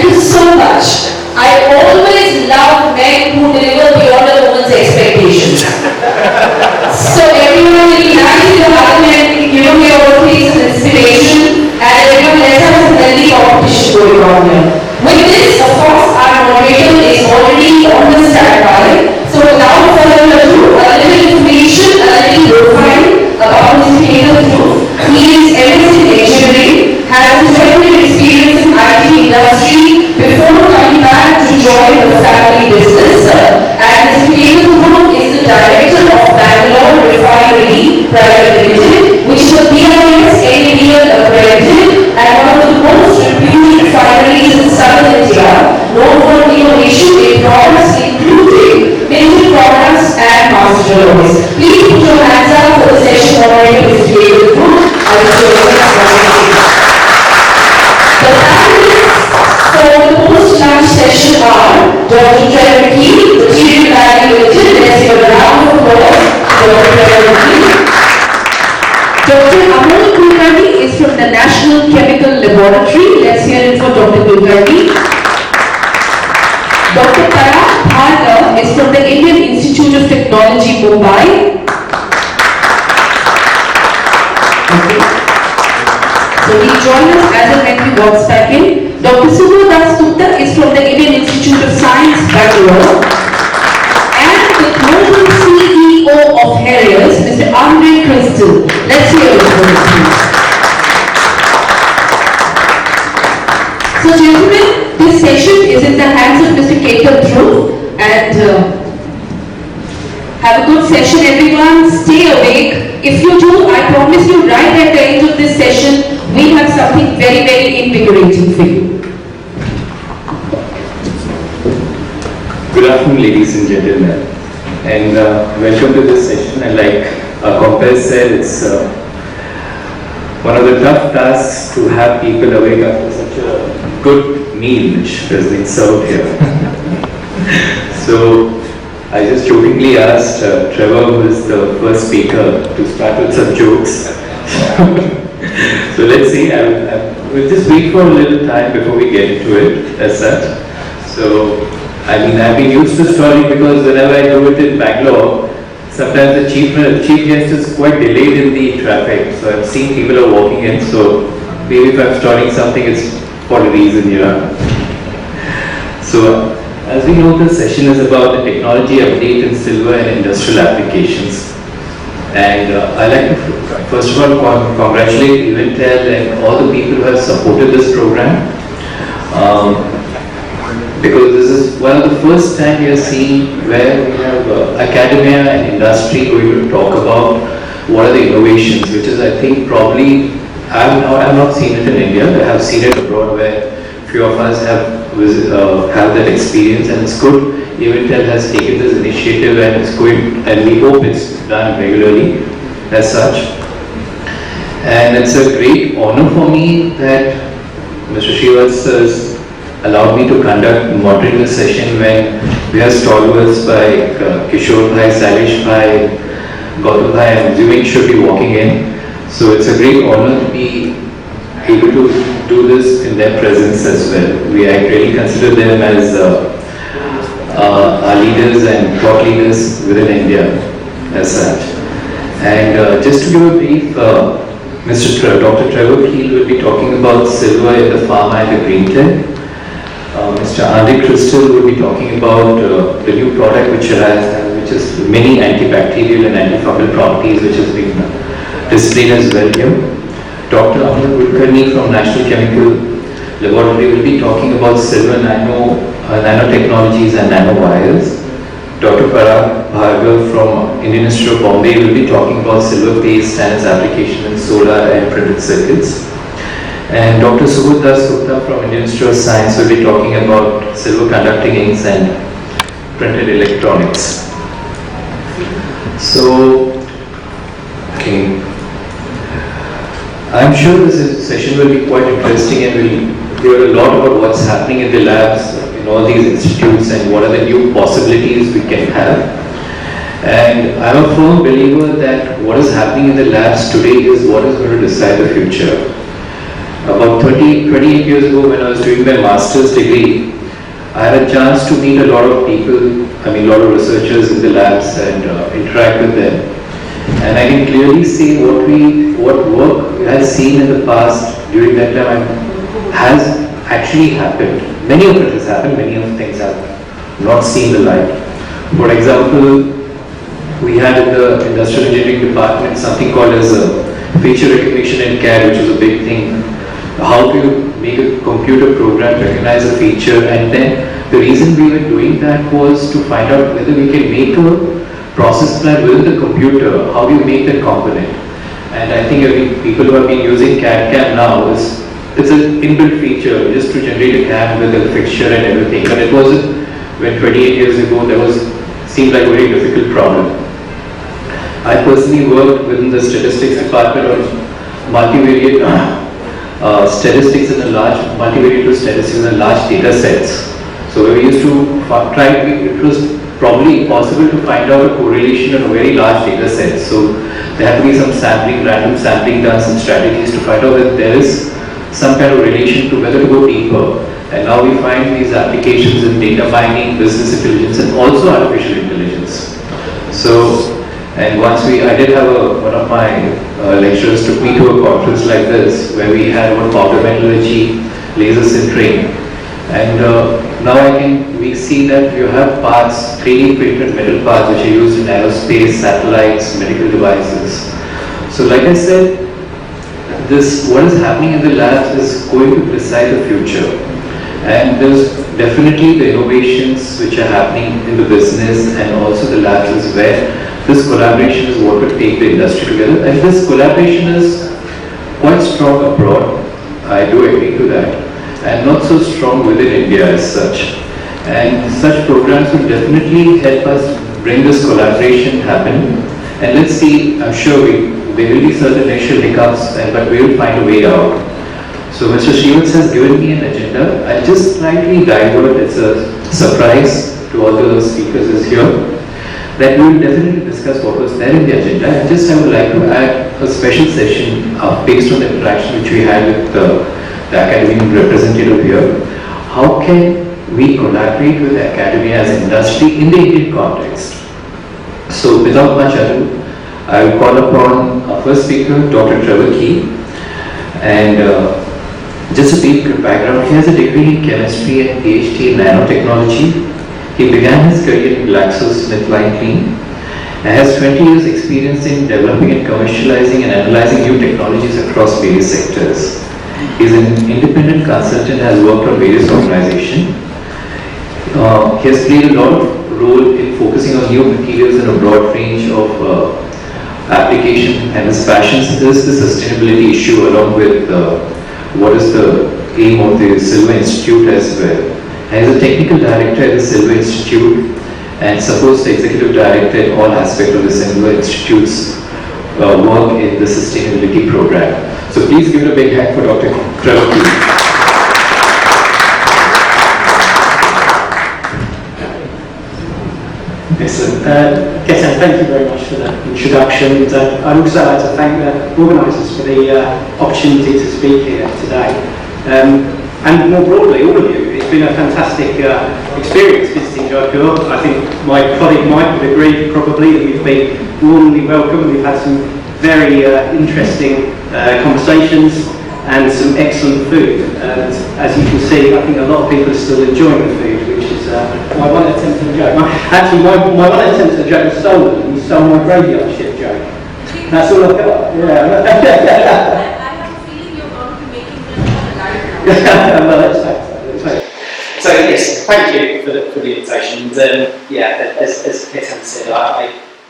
Thank you so much. I always love men who deliver beyond a woman's expectations. So everyone will be nice in the parliament, we are all pleased with inspiration, and everyone let's have a healthy competition going on here. With this, of course, our moderator is already on the standby. So without further ado, a little information, a little profile about Mr. Ketan Dhruv. He is MS in engineering, has 20 years experience in IT industry before coming back to join the family business. And Mr. Ketan Dhruv is the director of Bangalore Refinery Private Limited, which is a BIS NABL accredited and one of the most reputed refineries in southern India, known for innovation in products including painted products and master alloys. Please put your hands up for the session moderator, Mr. Ketan Dhruv. The panelists for the post-lunch session are Dr. Trevor Keel, the Chief Limited. Let's give a round of applause to Dr. Trevor Keel. Dr. Amol Kulkarni is from the National Chemical Laboratory. Let's hear it for Dr. Kulkarni. Dr. Parag Bhargava is from the Indian Institute of Technology, Bombay. Okay. So he joined us as and when he walks back in. Dr. Subho Dasgupta is from the Indian Institute of Science, Bangalore. And the global CEO of Heraeus, Mr. Andre Christl. Let's hear it from him, please. So gentlemen, this session is in the hands of Mr. Ketan Dhruv, and have a good session everyone, stay awake. If you do, I promise you right at the end of this session, we have something very, very invigorating for you. Good afternoon, ladies and gentlemen, and welcome to this session. And like our compare said, it's one of the tough tasks to have people awake after such a good meal which has been served here. So I just jokingly asked Trevor, who is the first speaker, to start with some jokes. So let's see, we'll just wait for a little time before we get into it as such. So, I mean, I've been used to stalling because whenever I do it in Bangalore, sometimes the chief guest is quite delayed in the traffic. So I've seen people are walking in, so maybe if I'm stalling something, it's for a reason, So, as we know, this session is about the technology update in silver and industrial applications. And I'd like to first of all congratulate Eventel and all the people who have supported this program. Because this is one of the first time we are seeing where we have academia and industry going to talk about what are the innovations, which is I think probably, I've not seen it in India, I have seen it abroad where few of us have that experience, and it's good Eventel has taken this initiative and it's going, and we hope it's done regularly as such. And it's a great honor for me that Mr. Srivastava has allowed me to moderate the session when we are stalwarts by Kishore Bhai, Salish Bhai, Gautam Bhai, I'm assuming should be walking in. So it's a great honor to be able to do this in their presence as well. I really consider them as our leaders and thought leaders within India as such. And just to give a brief, Dr. Trevor Keel will be talking about silver in the pharma and the green tech. Mr. Andre Christl will be talking about the new product which is many antibacterial and antifungal properties which has been displayed as well here. Dr. Amol Kulkarni from National Chemical Laboratory will be talking about silver nanotechnologies and nanowires. Dr. Parag Bhargava from Indian Institute of Bombay will be talking about silver paste and its application in solar and printed circuits. And Dr. Subho Dasgupta from Indian Institute of Science will be talking about silver conducting inks and printed electronics. So, okay. I'm sure this session will be quite interesting and we'll hear a lot about what's happening in the labs in all these institutes and what are the new possibilities we can have. And I'm a firm believer that what is happening in the labs today is what is going to decide the future. About 28 years ago, when I was doing my master's degree, I had a chance to meet a lot of people, a lot of researchers in the labs and interact with them. And I can clearly see what work we had seen in the past during that time has actually happened. Many of it has happened, many of things have not seen the light. For example, we had in the industrial engineering department something called as feature recognition and CAD, which was a big thing. How to make a computer program recognize a feature, and then the reason we were doing that was to find out whether we can make a process plan within the computer. How do you make that component? And I think people who have been using CAD/CAM now, it's an inbuilt feature just to generate a CAM with a fixture and everything. But it wasn't when 28 years ago. Seemed like a very difficult problem. I personally worked within the statistics department on multivariate statistics in a large multivariate statistics in a large data sets. So we used to it was probably impossible to find out a correlation on a very large data set. So there had to be some sampling, random sampling done, some strategies to find out whether there is some kind of relation to whether to go deeper. And now we find these applications in data mining, business intelligence, and also artificial intelligence. So, and I did have one of my lecturers took me to a conference like this, where we had about powder metallurgy, laser sintering, and now we see that you have parts, 3D printed metal parts, which are used in aerospace, satellites, medical devices. So, like I said, what is happening in the labs is going to decide the future. And there's definitely the innovations which are happening in the business and also the labs is where this collaboration is what will take the industry together. And this collaboration is quite strong abroad. I do agree to that. And not so strong within India as such. And such programs will definitely help us bring this collaboration happen. And let's see, I'm sure there will be certain initial hiccups, but we will find a way out. So Mr. Srivats has given me an agenda. I'll just slightly divert, it's a surprise to all the speakers is here, that we will definitely discuss what was there in the agenda. And I would like to add a special session based on the interaction which we had with the academic representative here. How can we collaborate with academia as an industry in the Indian context? So without much ado, I will call upon our first speaker, Dr. Trevor Keel. And just a brief background, he has a degree in chemistry and PhD in nanotechnology. He began his career in GlaxoSmithKline and has 20 years experience in developing and commercializing and analyzing new technologies across various sectors. He is an independent consultant and has worked on various organizations. He has played a lot of role in focusing on new materials in a broad range of application, and his passion is the sustainability issue along with what is the aim of the Silver Institute as well. And is a technical director at the Silver Institute and supports the executive director in all aspects of the Silver Institute's work in the sustainability program. So please give it a big hand for Dr. Trevor Keel. Excellent. Ketan, thank you very much for that introduction. And I'd also like to thank the organisers for the opportunity to speak here today. And more broadly, all of you, it's been a fantastic experience visiting Jaipur. I think my colleague Mike would agree probably that we've been warmly welcomed. We've had some very interesting conversations and some excellent food. And as you can see, I think a lot of people are still enjoying the food, which is my one attempt at a joke. Actually, my one attempt at a joke was stolen, and you stole my graveyard shift joke. That's all I've got. Yeah. I have a feeling you're going to be making them on a diet. Well, let's hope so. So yes, thank you for the invitation. And yeah, as Ketan said,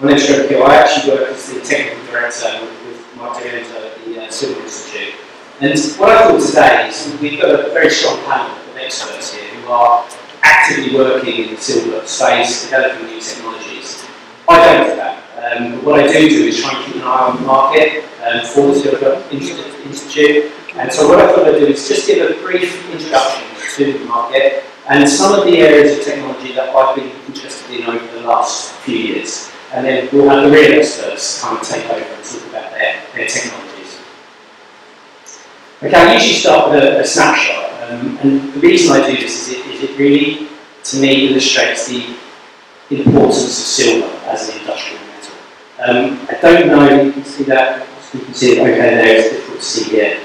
my name's Trevor Keel. I actually work as the technical director with Moderator at the Silver Institute. And what I thought today is we've got a very strong panel of experts here who are actively working in the silver space, developing new technologies. I don't do that. But what I do is try and keep an eye on the market for the Silver Institute. And so what I thought I'd do is just give a brief introduction to the market and some of the areas of technology that I've been interested in over the last few years. And then we'll have the real experts kind of take over and talk about their technologies. Okay, I usually start with a snapshot, and the reason I do this is it really, to me, illustrates the importance of silver as an industrial metal. I don't know, you can see that, you can see it okay there, it's difficult to see here.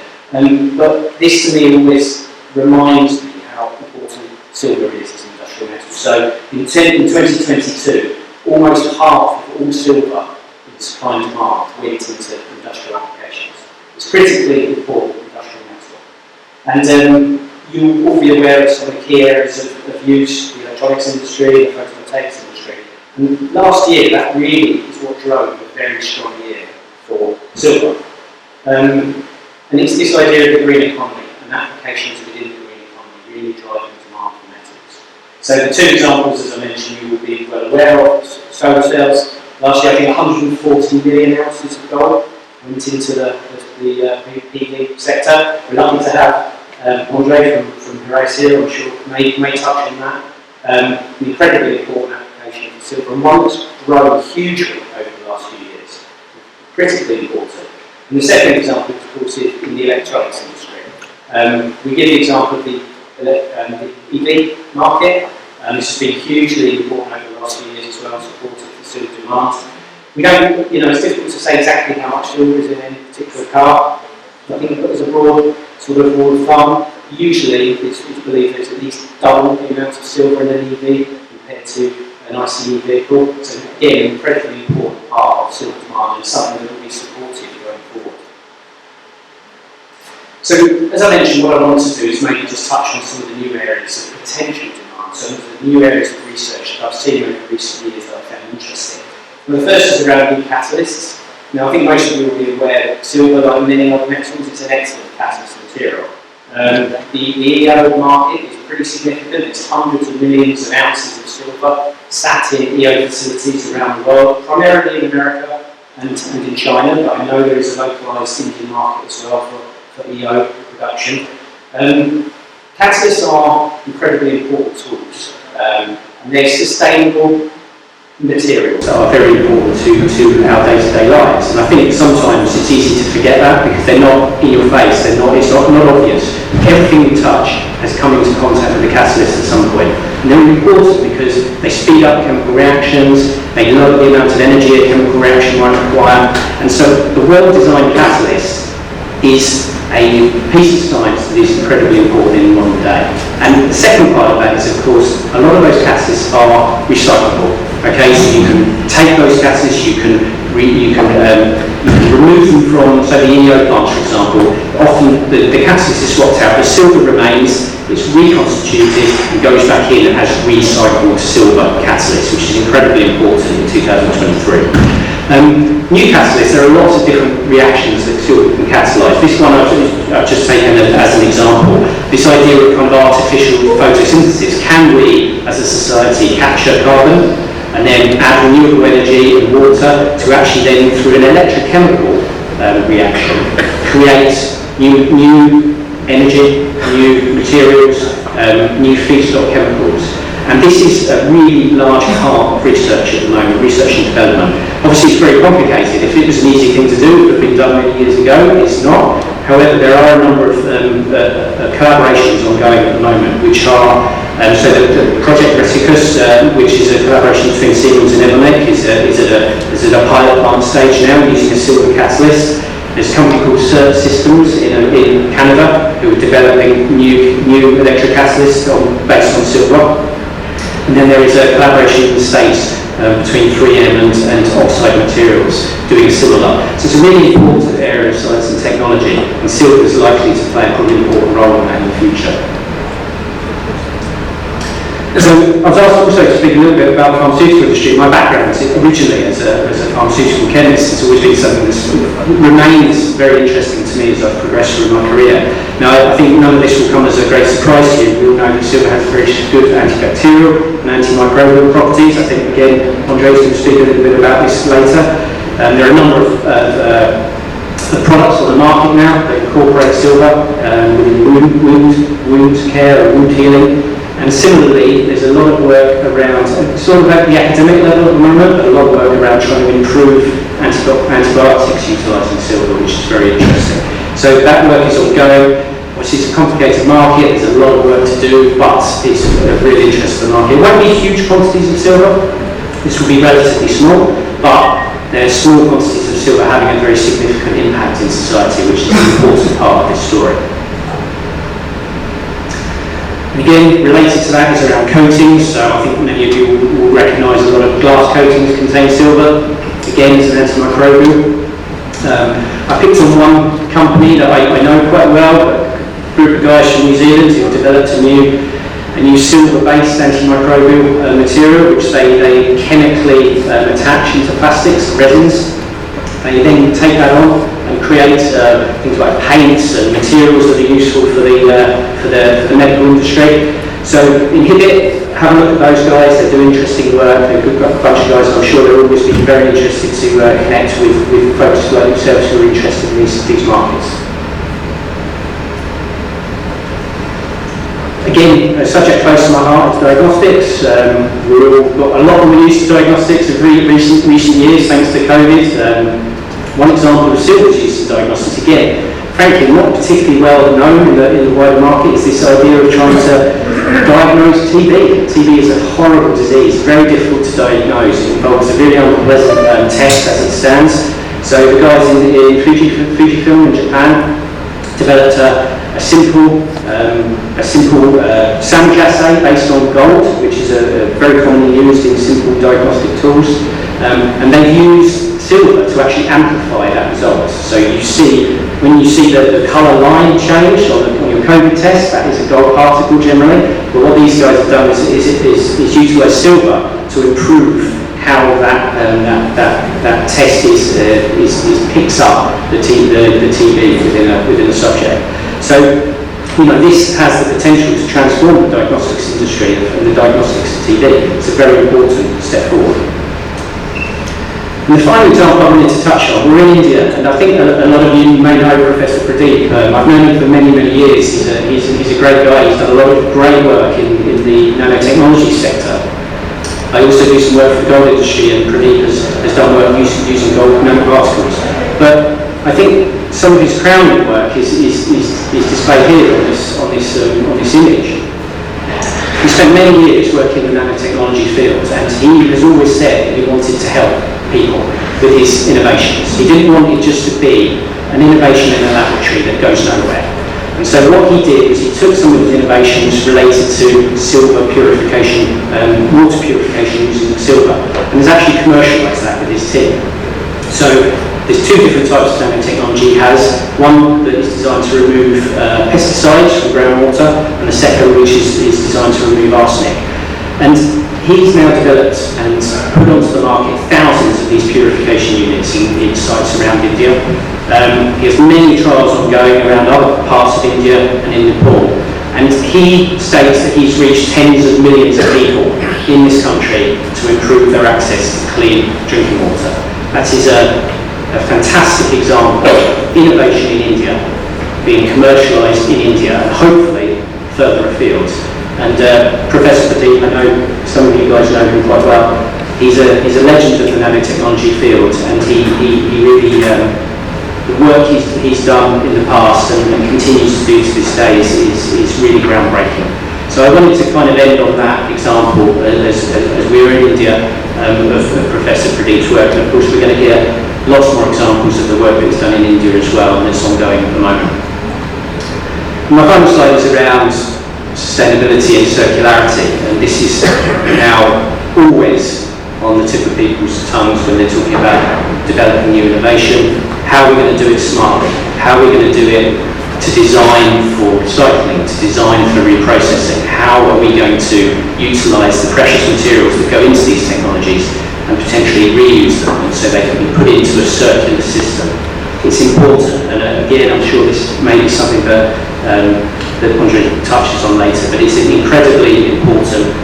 But this to me always reminds me how important silver is as an industrial metal. So in 2022, almost half of all silver in supply and demand went into industrial applications. It's critically important industrial metal. And you'll all be aware of some of the key areas of use, the electronics industry, the photovoltaics industry. And last year, that really is what drove a very strong year for silver. And it's this idea of the green economy and applications within the green economy really driving demand for metals. So the two examples, as I mentioned, you will be well aware of: solar cells. Last year, I think 140 million ounces of gold went into the PV sector. We're lucky to have Andre from Heraeus here, I'm sure may touch on that. An incredibly important application for silver, and one that's grown hugely over the last few years. Critically important. And the second example, of course, is in the electronics industry. We give the example of the EV market. This has been hugely important over the last few years as well, supported for silver demand. We don't, it's difficult to say exactly how much silver is in any particular car. I think as a broad sort of rule of thumb, usually it's believed there's at least double the amount of silver in an EV compared to an ICE vehicle. So again, an incredibly important part of silver demand and something that will be supported going forward. So as I mentioned, what I want to do is maybe just touch on some of the new areas of potential demand, some of the new areas of research that I've seen over recent years that I found interesting. And the first is around new catalysts. Now, I think most of you will be aware that silver, like many other metals, is an excellent catalyst material. The EO market is pretty significant. It's hundreds of millions of ounces of silver sat in EO facilities around the world, primarily in America and in China, but I know there is a localised Indian market as well for EO production. Catalysts are incredibly important tools, and they're sustainable materials that are very important to our day-to-day lives. And I think sometimes it's easy to forget that because they're not in your face, it's not obvious. Everything you touch has come into contact with the catalyst at some point. And they're important because they speed up chemical reactions, they lower the amount of energy a chemical reaction might require. And so the well-designed catalyst is a piece of science that is incredibly important in the modern day. And the second part of that is, of course, a lot of those catalysts are recyclable. Okay, so you can take those catalysts, you can remove them from, so the EO plants, for example. Often the catalyst is swapped out, the silver remains, it's reconstituted and goes back in as recycled silver catalyst, which is incredibly important in 2023. New catalysts, there are lots of different reactions that silver can catalyse. This one I've just taken as an example. This idea of kind of artificial photosynthesis. Can we, as a society, capture carbon and then add renewable energy and water to actually then, through an electrochemical reaction, create new energy, new materials, new feedstock chemicals? And this is a really large part of research at the moment, research and development. Obviously it's very complicated. If it was an easy thing to do, it would have been done many years ago. It's not. However, there are a number of collaborations ongoing at the moment, which are, so the Project Reticus, which is a collaboration between Siemens and Evonik, is at a pilot plant stage now using a silver catalyst. There's a company called CERT Systems in Canada who are developing new electrocatalysts based on silver. And then there is a collaboration in the States between 3M and Oxide Materials doing similar. So it's a really important area of science and technology, and silver is likely to play a pretty important role in that in the future. So I was asked also to speak a little bit about the pharmaceutical industry. My background is originally as a pharmaceutical chemist. It's always been something that remains very interesting to me as I've progressed through my career. Now, I think none of this will come as a great surprise to you. We all know that silver has very good antibacterial and antimicrobial properties. I think, again, Andre's going to speak a little bit about this later. There are a number of products on the market now that incorporate silver within wound care and wound healing. And similarly, there's a lot of work around, sort of at the academic level at the moment, but a lot of work around trying to improve antibiotics utilising silver, which is very interesting. So that work is ongoing. Obviously it's a complicated market, there's a lot of work to do, but it's a really interesting market. It won't be huge quantities of silver, this will be relatively small, but there's small quantities of silver having a very significant impact in society, which is an important part of this story. And again, related to that is around coatings, so I think many of you will recognise a lot of glass coatings contain silver. Again, it's an antimicrobial. I picked on one company that I know quite well, a group of guys from New Zealand who developed a new silver-based antimicrobial material, which they chemically attach into plastics and resins. They then take that on and create things like paints and materials that are useful for the medical industry. So Inhibit, have a look at those guys, they do interesting work, they're a good bunch of guys, and I'm sure they'll always be very interested to connect with folks like yourselves who are interested in these markets. Again, a subject close to my heart is diagnostics. We've all got a lot more use of diagnostics in recent years thanks to COVID. One example of silver's use in diagnostics, again, frankly not particularly well known in the wider market, is this idea of trying to diagnose TB. TB is a horrible disease, very difficult to diagnose. It involves a really unpleasant test as it stands. So the guys in Fujifilm in Japan developed a simple sandwich assay based on gold, which is very commonly used in simple diagnostic tools, and they've used silver to actually amplify that result. So when you see the colour line change on your COVID test, that is a gold particle generally. But what these guys have done is utilise silver to improve how that test picks up the TB within the subject. So this has the potential to transform the diagnostics industry and the diagnostics of TB. It's a very important step forward. And the final example I wanted to touch on, we're in India, and I think a lot of you may know Professor Pradeep. I've known him for many, many years. He's a great guy. He's done a lot of great work in the nanotechnology sector. I also do some work for the gold industry, and Pradeep has done work using gold nanoparticles. But I think some of his crowning work is displayed here on this image. He spent many years working in the nanotechnology field, and he has always said that he wanted to help people with his innovations. He didn't want it just to be an innovation in a laboratory that goes nowhere. And so what he did was he took some of his innovations related to silver purification, water purification using silver, and has actually commercialised that with his team. So there's two different types of nanotechnology. He has one that is designed to remove pesticides from groundwater, and the second which is designed to remove arsenic. And he's now developed and put onto the market thousands of these purification units in sites around India. He has many trials ongoing around other parts of India and in Nepal. And he states that he's reached tens of millions of people in this country to improve their access to clean drinking water. That is a fantastic example of innovation in India being commercialised in India and hopefully further afield. And Professor Pradeep, I know some of you guys know him quite well. He's a legend of the nanotechnology field, and he really the work he's done in the past and continues to do to this day is really groundbreaking. So I wanted to kind of end on that example as we were in India of Professor Pradeep's work, and of course we're going to hear lots more examples of the work that he's done in India as well, and it's ongoing at the moment. My final slide is around sustainability and circularity, and this is now always on the tip of people's tongues when they're talking about developing new innovation. How are we going to do it smartly? How are we going to do it to design for recycling, to design for reprocessing? How are we going to utilise the precious materials that go into these technologies and potentially reuse them so they can be put into a circular system? It's important, and again I'm sure this may be something that Andre touches on later, but it's an incredibly important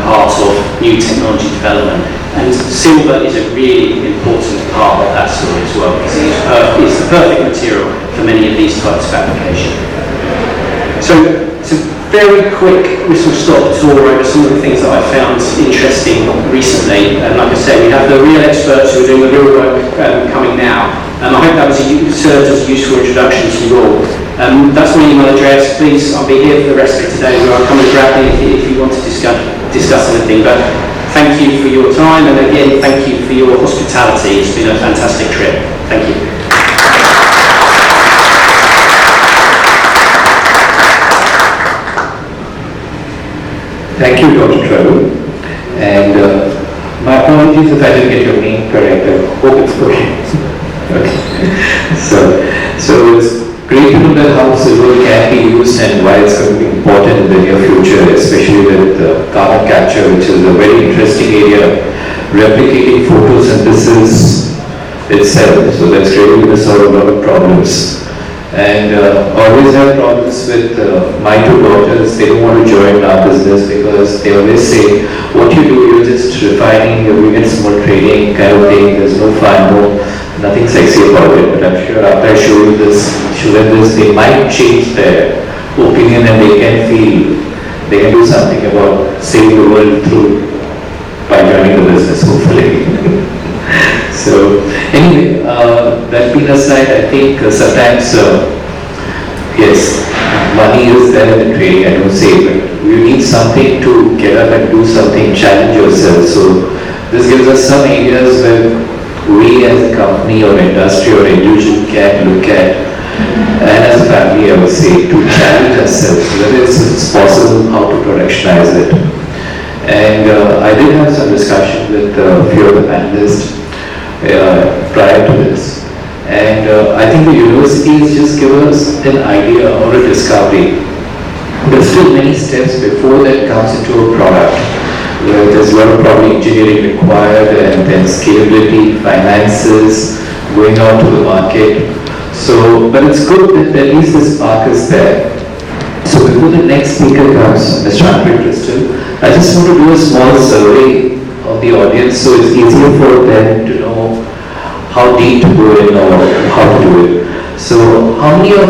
part of new technology development. And silver is a really important part of that story as well, because it's the perfect material for many of these types of applications. So it's a very quick whistle-stop tour over some of the things that I found interesting recently. And like I said, we have the real experts who are doing the real work coming now. I hope that served as a useful introduction to you all. That's my email address. Please, I'll be here for the rest of today. I'll come and grab me if you want to discuss anything. But thank you for your time, and again, thank you for your hospitality. It's been a fantastic trip. Thank you. Thank you, Dr. Trevor. And my apologies if I didn't get your name correct. I hope it's okay. Okay. So it's great to know that how silver can be used and why it's going to be important in the near future, especially with carbon capture, which is a very interesting area, replicating photosynthesis itself. So that's really going to solve a lot of problems. And always have problems with my two daughters. They don't want to join our business because they always say, what you do, you're just refining, you're doing small trading kind of thing, there's no fun, nothing sexy about it. But I'm sure after I show them this, they might change their opinion and they can feel they can do something about saving the world through by joining the business, hopefully. So anyway, that being aside, I think sometimes, yes, money is there in the trading, I don't say, but you need something to get up and do something, challenge yourself. So this gives us some areas where we as a company or industry or individual can look at, and as a family I would say, to challenge ourselves, whether it's possible, how to productionize it. And I did have some discussion with a few of the panelists prior to this, and I think the universities just give us an idea or a discovery. There's still many steps before that comes into a product, where there's a lot of probably engineering required, and then scalability, finances, going out to the market. So, but it's good that at least the spark is there. So before the next speaker comes, Mr. Andre Christl, I just want to do a small survey of the audience so it's easier for them to know how deep to go in or how to do it. So how many of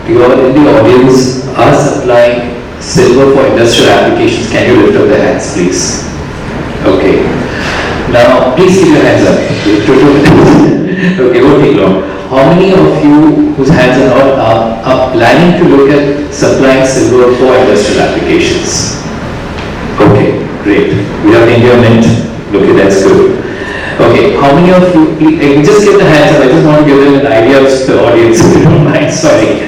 you in the audience are supplying silver for industrial applications? Can you lift up their hands, please? Okay. Now, please keep your hands up. Okay, won't take long. How many of you whose hands are not are planning to look at supplying silver for industrial applications? Okay, great. We have India Mint. Okay, that's good. Okay, how many of you, just give the hands up, I just want to give them an idea of the audience, if you don't mind, sorry.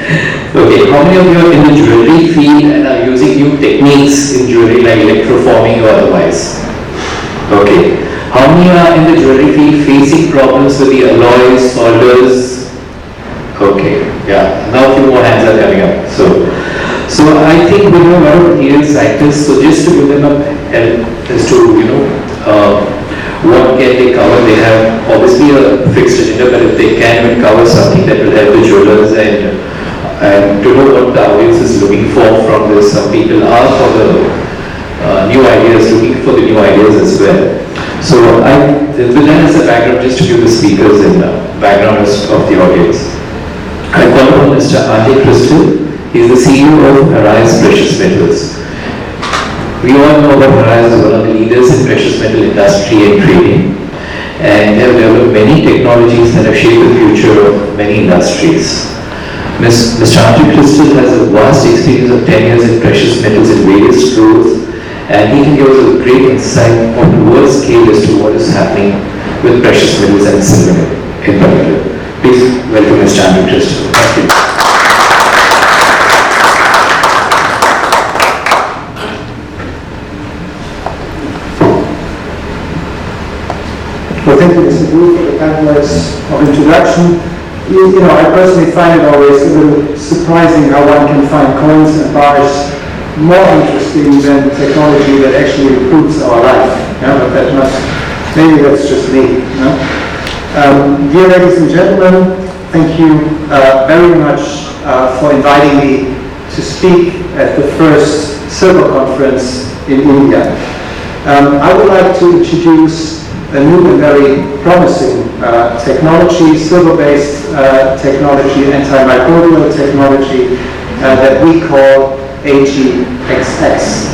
Okay, how many of you are in the jewelry field and are using new techniques in jewelry like electroforming or otherwise? Okay, how many are in the jewelry field facing problems with the alloys, solders? Okay, yeah, now a few more hands are coming up. So I think we have a lot of real scientists, so just to give them a help as to, what can they cover. They have obviously a fixed agenda, but if they can even cover something that will help the jewelers and to know what the audience is looking for from this. Some people are for the new ideas, looking for the new ideas as well. So with that as a background, just to give the speakers and background of the audience. I call upon Mr. Andre Christl. He is the CEO of Heraeus Precious Metals. We all know about Heraeus as one of the leaders in precious metal industry and trading, and they have developed many technologies that have shaped the future of many industries. Mr. Andre Christl has a vast experience of 10 years in precious metals in various roles, and he can give us a great insight on the world scale as to what is happening with precious metals and silver in particular. Please welcome Mr. Andre Christl. Thank you. Well, thank you, Mr. Dhruv, for the kind words of introduction. I personally find it always a little surprising how one can find coins and bars more interesting than technology that actually improves our life. But maybe that's just me. Dear ladies and gentlemen, thank you very much for inviting me to speak at the first silver conference in India. I would like to introduce a new and very promising technology, silver-based technology, antimicrobial technology that we call AGXX.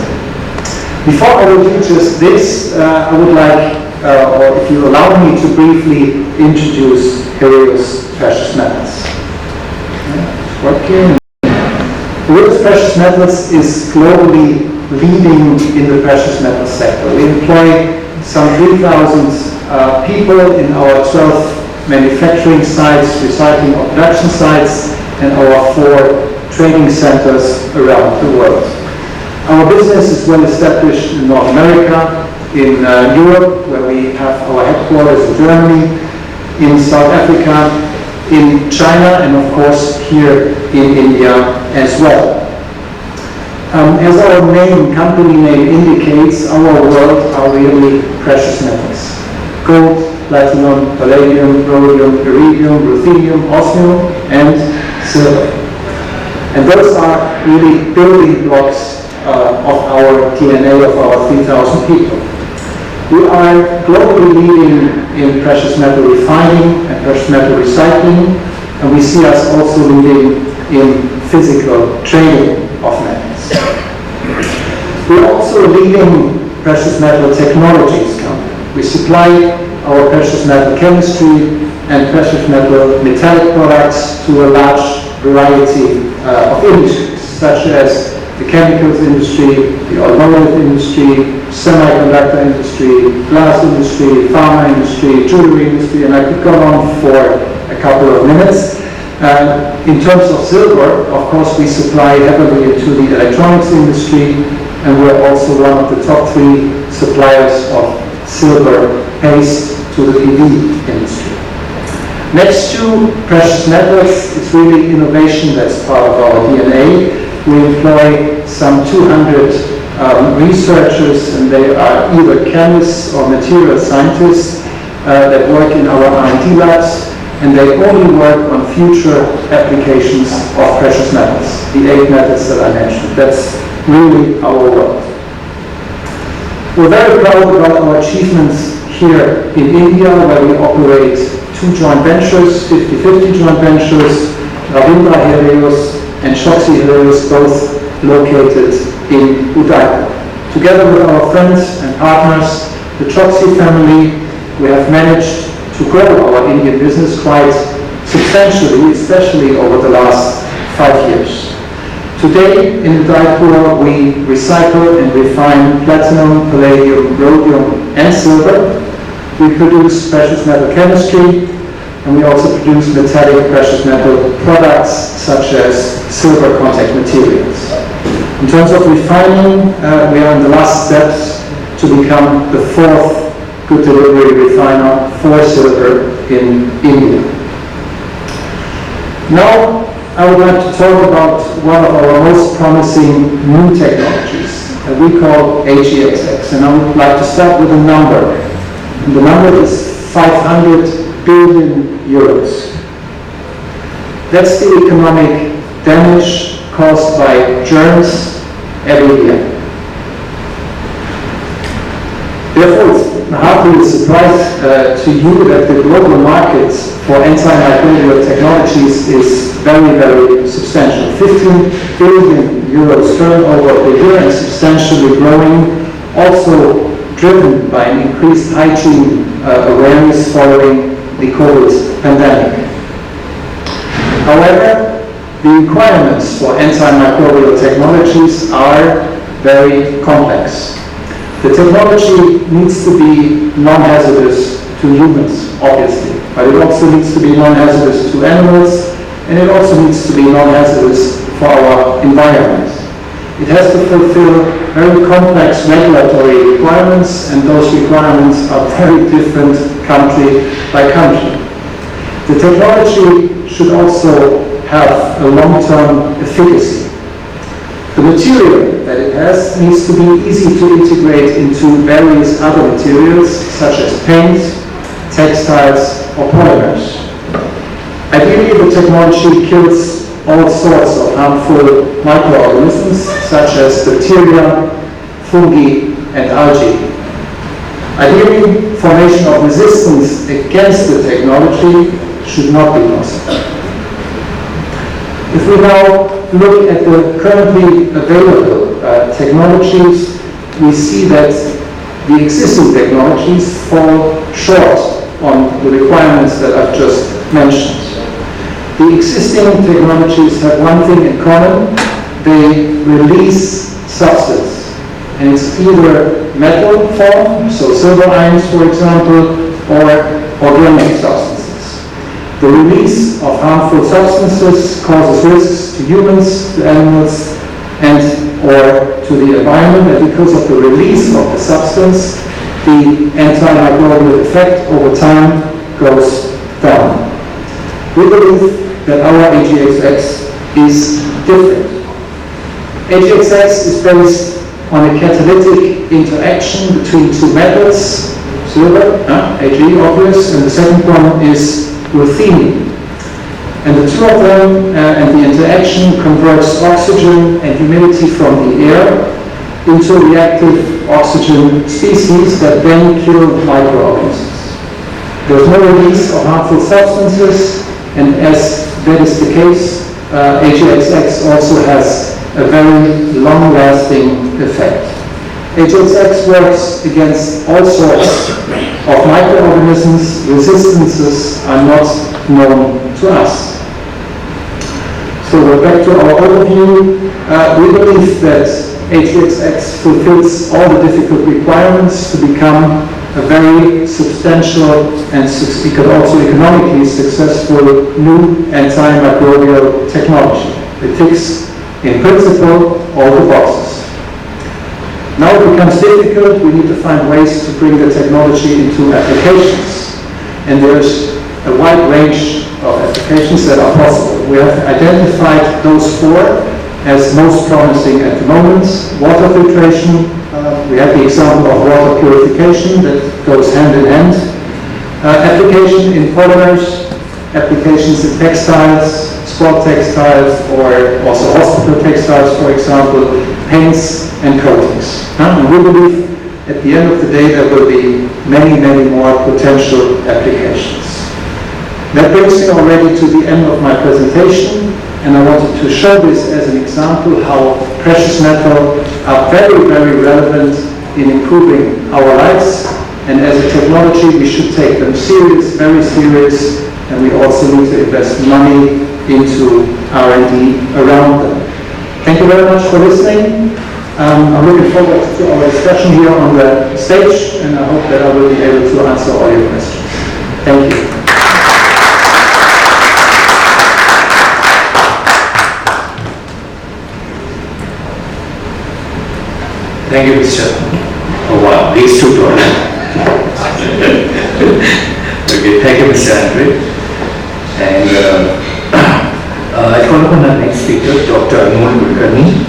Before I will do just this, I would like or if you allow me to briefly introduce Heraeus Precious Metals. Working. Heraeus Precious Metals is globally leading in the precious metals sector. We employ some 3,000 people in our 12 manufacturing sites, recycling or production sites, and our 4 trading centers around the world. Our business is well established in North America, in Europe, where we have our headquarters in Germany, in South Africa, in China, and of course here in India as well. As our company name indicates, our world are really precious metals. Gold, platinum, palladium, rhodium, iridium, ruthenium, osmium, and silver. And those are really building blocks of our DNA, of our 3,000 people. We are globally leading in precious metal refining and precious metal recycling, and we see us also leading in physical trading of metals. We're also a leading precious metal technologies company. We supply our precious metal chemistry and precious metal metallic products to a large variety of industries, such as the chemicals industry, the automotive industry, semiconductor industry, glass industry, pharma industry, jewelry industry, and I could go on for a couple of minutes. In terms of silver, of course, we supply heavily into the electronics industry, and we're also one of the top 3 suppliers of silver paste to the PV industry. Next to precious metals, it's really innovation that's part of our DNA. We employ some 200 researchers, and they are either chemists or material scientists that work in our R&D labs, and they only work on future applications of precious metals, the 8 metals that I mentioned. That's really our world. We're very proud about our achievements here in India, where we operate 2 joint ventures, 50-50 joint ventures, Ravindra Heraeus and Shoxi Heraeus, both located in Udaipur. Together with our friends and partners, the Choksi family, we have managed to grow our Indian business quite substantially, especially over the last 5 years. Today in Udaipur, we recycle and refine platinum, palladium, rhodium, and silver. We produce precious metal chemistry, and we also produce metallic precious metal products such as silver contact materials. In terms of refining, we are in the last steps to become the 4th good delivery refiner for silver in India. Now, I would like to talk about one of our most promising new technologies that we call HEXX, and I would like to start with a number. And the number is 500 billion euros. That's the economic damage caused by germs every year. Therefore, it's hardly a surprise to you that the global market for antimicrobial technologies is very, very substantial. 15 billion euros turnover per year and substantially growing, also driven by an increased hygiene awareness following the COVID pandemic. However, the requirements for antimicrobial technologies are very complex. The technology needs to be non-hazardous to humans, obviously, but it also needs to be non-hazardous to animals, and it also needs to be non-hazardous for our environment. It has to fulfill very complex regulatory requirements, and those requirements are very different country by country. The technology should also have a long-term efficacy. The material that it has needs to be easy to integrate into various other materials, such as paint, textiles, or polymers. Ideally, the technology kills all sorts of harmful microorganisms, such as bacteria, fungi, and algae. Ideally, formation of resistance against the technology should not be possible. If we now look at the currently available technologies, we see that the existing technologies fall short on the requirements that I've just mentioned. The existing technologies have one thing in common: they release substance. And it's either metal form, so silver ions for example, or organic substances. The release of harmful substances causes risks to humans, to animals, and or to the environment, and because of the release of the substance, the antimicrobial effect over time goes down. We believe that our AGXX is different. AGXX is based on a catalytic interaction between two metals, silver, Ag, obvious, and the second one is ruthenium. And the two of them and the interaction converts oxygen and humidity from the air into reactive oxygen species that then kill microorganisms. There's no release of harmful substances, and as that is the case, AGXX also has a very long-lasting effect. AGXX works against all sorts of microorganisms. Resistances are not known to us. So we're back to our overview. We believe that AGXX fulfills all the difficult requirements to become a very substantial and we could also economically successful new antimicrobial technology. It ticks, in principle, all the boxes. Now it becomes difficult. We need to find ways to bring the technology into applications. And there's a wide range of applications that are possible. We have identified those four as most promising at the moment. Water filtration, we have the example of water purification that goes hand in hand. Application in polymers, applications in textiles, sport textiles, or also hospital textiles, for example, paints and coatings. And we believe at the end of the day there will be many, many more potential applications. That brings me already to the end of my presentation, and I wanted to show this as an example how precious metals are very, very relevant in improving our lives, and as a technology we should take them serious, very serious, and we also need to invest money into R&D around them. Thank you very much for listening. I'm looking forward to our discussion here on the stage, and I hope that I will be able to answer all your questions. Thank you. Thank you, Mr. Oh wow, these two tall. Okay, thank you, Mr. Andre. And I call upon our next speaker, Dr. Amol Kulkarni.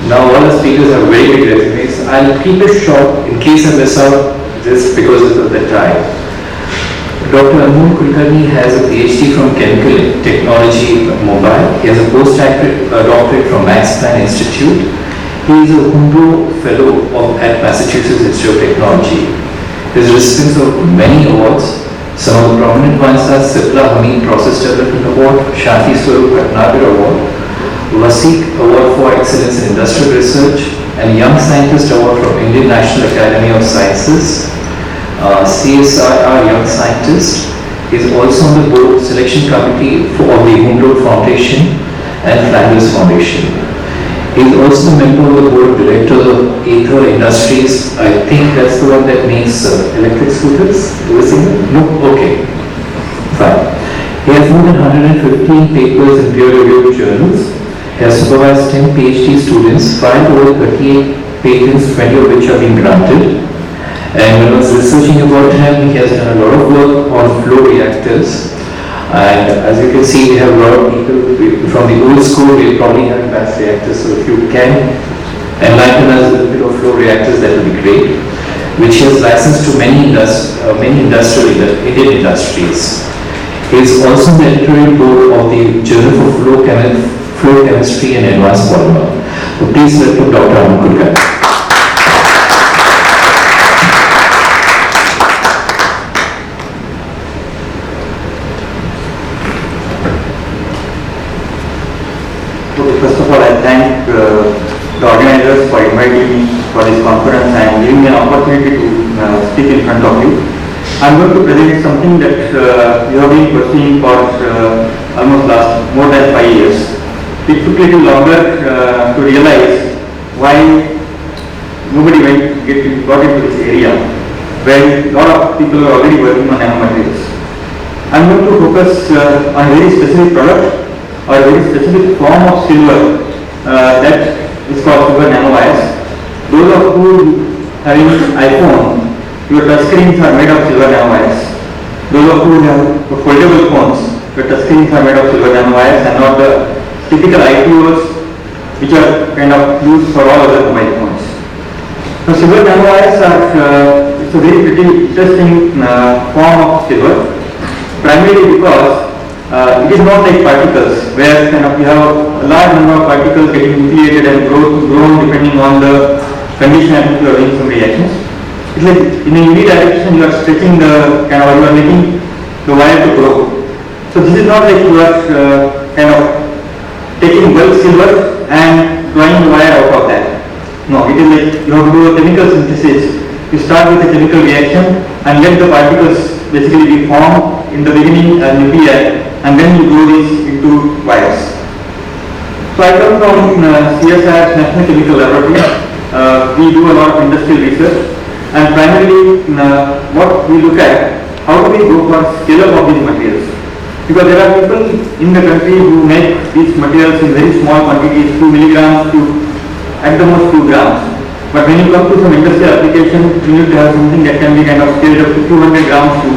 Now all the speakers have very big resumes. I'll keep it short in case I miss out this because of the time. Dr. Amol Kulkarni has a PhD from Chemical Technology, Mumbai. He has a postdoctorate from Max Planck Institute. He is a Humboldt Fellow at Massachusetts Institute of Technology. He is recipient of many awards. Some of the prominent ones are Sipla Honey Process Development Award, Shanti Swarup Bhatnagar Award, Vasik Award for Excellence in Industrial Research, and Young Scientist Award from Indian National Academy of Sciences, CSIR Young Scientist. He is also on the board selection committee of the Humboldt Foundation and Flanders Foundation. He is also a member of the board of directors of Ather Industries. I think that's the one that makes electric scooters. No? Okay. Fine. He has more than 115 papers in peer-reviewed journals. He has supervised 10 PhD students, filed over 38 patents, 20 of which have been granted. And when I was researching about him, he has done a lot of work on flow reactors. And as you can see, we have a lot of people from the old school. We probably have batch reactors, so if you can enlighten us a little bit of flow reactors, that would be great. Which he has licensed to many Indian industries. He is also the editorial board of the Journal for Flow Chemistry and Advanced Polymer. So please welcome Dr. Amol Kulkarni. First of all, I thank the organizers for inviting me for this conference and giving me an opportunity to speak in front of you. I'm going to present something that you have been pursuing for almost more than 5 years. It took a little longer to realize why nobody got into this area where a lot of people are already working on nanomaterials. I'm going to focus on a very specific product or a very specific form of silver that is called silver nanowires. Those of you having iPhone, your touchscreens are made of silver nanowires. Those of you who have foldable phones, your touchscreens are made of silver nanowires and not the typical IPOs which are kind of used for all other mobile phones. So silver nanowires are it's a very pretty interesting form of silver, primarily because it is not like particles where kind of you have a large number of particles getting nucleated and grown depending on the condition at which you are doing some reactions. It's like in a unidirection you are stretching the you are making the wire to grow. So this is not like you are kind of taking bulk silver and drawing the wire out of that. No, it is like you have to do a chemical synthesis. You start with a chemical reaction and let the particles basically be formed in the beginning as nuclei and then you grow these into wires. So I come from CSIR's National Chemical Laboratory. We do a lot of industrial research and primarily what we look at, how do we go for scale up of these materials? Because there are people in the country who make these materials in very small quantities, 2 milligrams to at the most 2 grams. But when you come to some industrial application, you need to have something that can be kind of scaled up to 200 grams to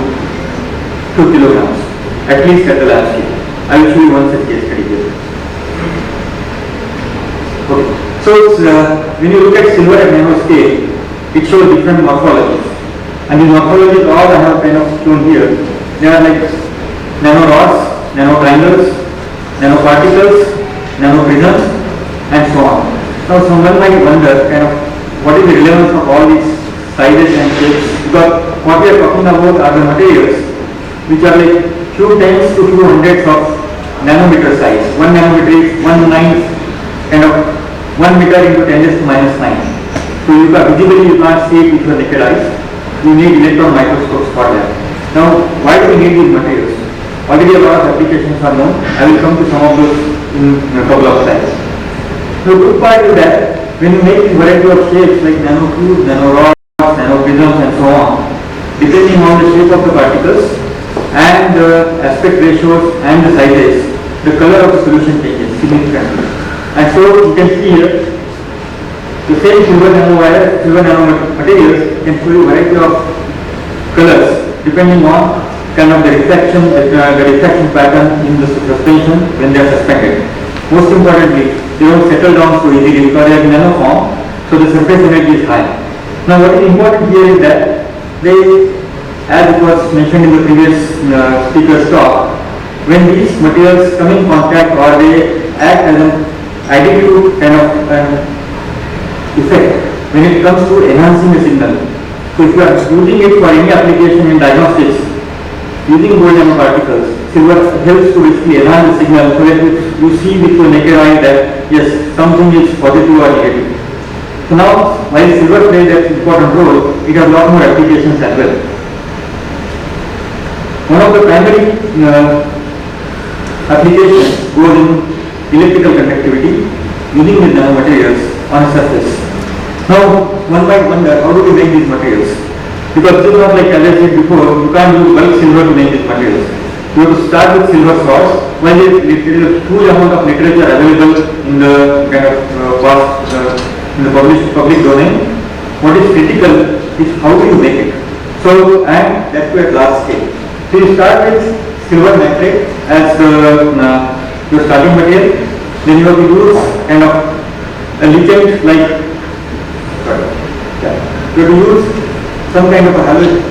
2 kilograms, at least at the lab scale. I will show you one such case study here. Okay. So when you look at silver at nano scale, it shows different morphologies. And these morphologies all I have kind of shown here. They are like nanorods, nanotriangles, nanoparticles, nanoprisms, and so on. Now someone might wonder kind of what is the relevance of all these sizes and shapes, because what we are talking about are the materials which are like few tens to few hundreds of nanometer size. 1 nanometer is 1 meter into 10 raised to minus 9. So you can't see it with your naked eyes. You need electron microscopes for that. Now why do we need these materials? Already a lot of applications are known. I will come to some of those in a couple of slides. The good part is that when you make a variety of shapes like nanotubes, nanorods, nanoprisms and so on, depending on the shape of the particles and the aspect ratios and the sizes, the color of the solution changes significantly. And so you can see here, the same silver nanomaterials can show you a variety of colors depending on kind of the reflection pattern in the suspension when they are suspended. Most importantly, they don't settle down so easily because they are in nanoform, so the surface energy is high. Now what is important here is that they, as it was mentioned in the previous speaker's talk, when these materials come in contact or they act as an additive kind of effect when it comes to enhancing the signal. So if you are using it for any application in diagnostics, using gold nanoparticles, silver helps to basically enhance the signal so that you see with your naked eye that yes, something is positive or negative. So now, while silver plays that important role, it has a lot more applications as well. One of the primary applications goes in electrical conductivity using these nanomaterials on a surface. Now, one might wonder, how do we make these materials? Because this is not like as I said before, you can't use bulk silver to make these materials. You have to start with silver source. While there is a huge amount of literature available in the kind of in the public domain, what is critical is how do you make it. So, and that's at large scale. So you start with silver nitrate as your starting material. Then you have to use kind of a ligand like you have to use some kind of a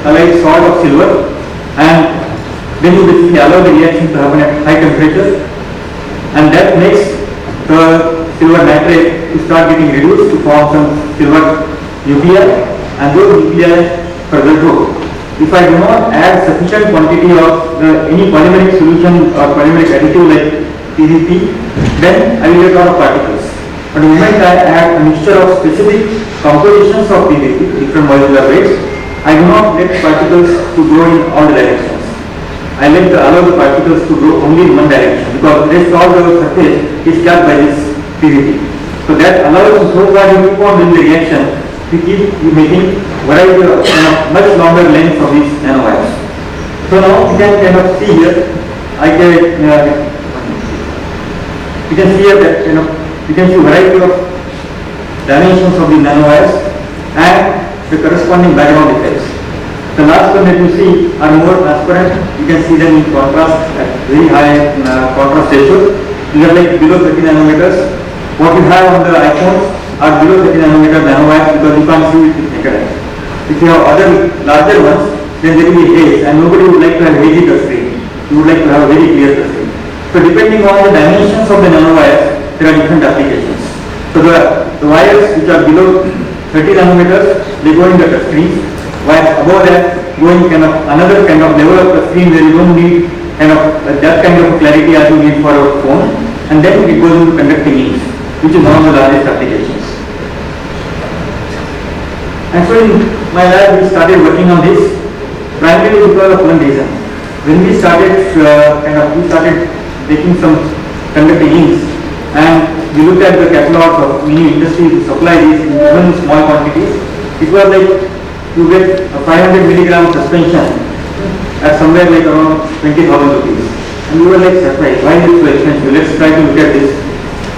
halide salt of silver, and then you basically allow the reaction to happen at high temperature, and that makes the silver nitrate to start getting reduced to form some silver nuclei, and those nuclei further grow. If I do not add sufficient quantity of any polymeric solution or polymeric additive like PVP, then I will get a lot of particles. But the moment I add a mixture of specific compositions of PVC, different molecular weights. I do not let particles to grow in all directions. I allow the particles to grow only in one direction because rest all the surface is capped by this PVC. So that allows us so far you keep on doing the reaction to keep making variety of much longer lengths of these nanowires. So now you can kind of see here, you can see here that you can see variety of dimensions of the nanowires and the corresponding background effects. The last one that you see are more transparent. You can see them in contrast at very high contrast ratios. These are like below 30 nanometers. What you have on the iPhones are below 30 nanometer nanowires because you can't see it with naked eye. If you have other larger ones, then there will be haze, and nobody would like to have hazy touchscreen. You would like to have a very clear touchscreen. So depending on the dimensions of the nanowires, there are different applications. So the wires which are below 30 nanometers, they go in the touchscreens, while above that go in kind of another kind of level of touchscreen where you don't need kind of that kind of clarity as you need for a phone, and then it goes into conducting inks, which is one of the largest applications. And so in my lab we started working on this primarily because of one reason. When we started we started making some conducting inks, and we looked at the catalogs of many industries who supply these in even small quantities. It was like you get a 500 milligram suspension at somewhere like around 20,000 rupees. And we were like surprised, why is it so expensive? Let's try to look at this.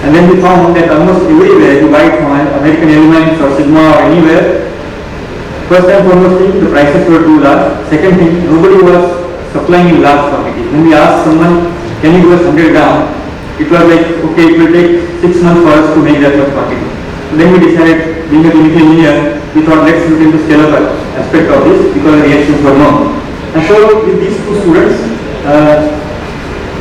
And then we found that almost everywhere you buy it from American Elements or Sigma or anywhere, first and foremost thing, the prices were too large. Second thing, nobody was supplying in large quantities. When we asked someone, can you give us 100 grams? It was like, okay, it will take 6 months for us to make that much quantity. So then we decided, being a chemical engineer, we thought let's look into scale-up aspect of this because the reactions were known. And so with these two students,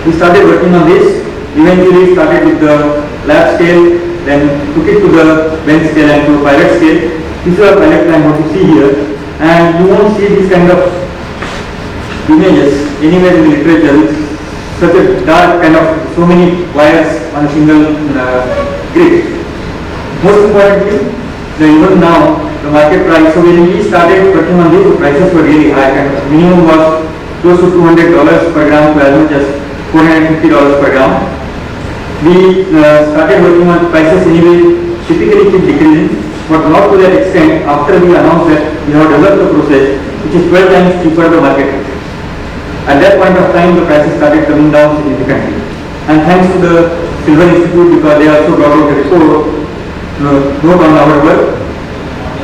we started working on this. Eventually started with the lab scale, then took it to the bench scale and to pilot scale. This is our pilot plan, what you see here. And you won't see this kind of images anywhere in the literature. It's such a dark kind of, so many wires on a single grid. Most importantly, even now, the market price, so when we started working on this, the prices were really high. And the minimum was close to $200 per gram to as much as $450 per gram. We started working on prices anyway, typically keep decreasing, but not to that extent after we announced that we have developed a process which is 12 times cheaper than the market rate. At that point of time, the prices started coming down significantly. And thanks to the Silver Institute, because they also brought out a report, note on our work,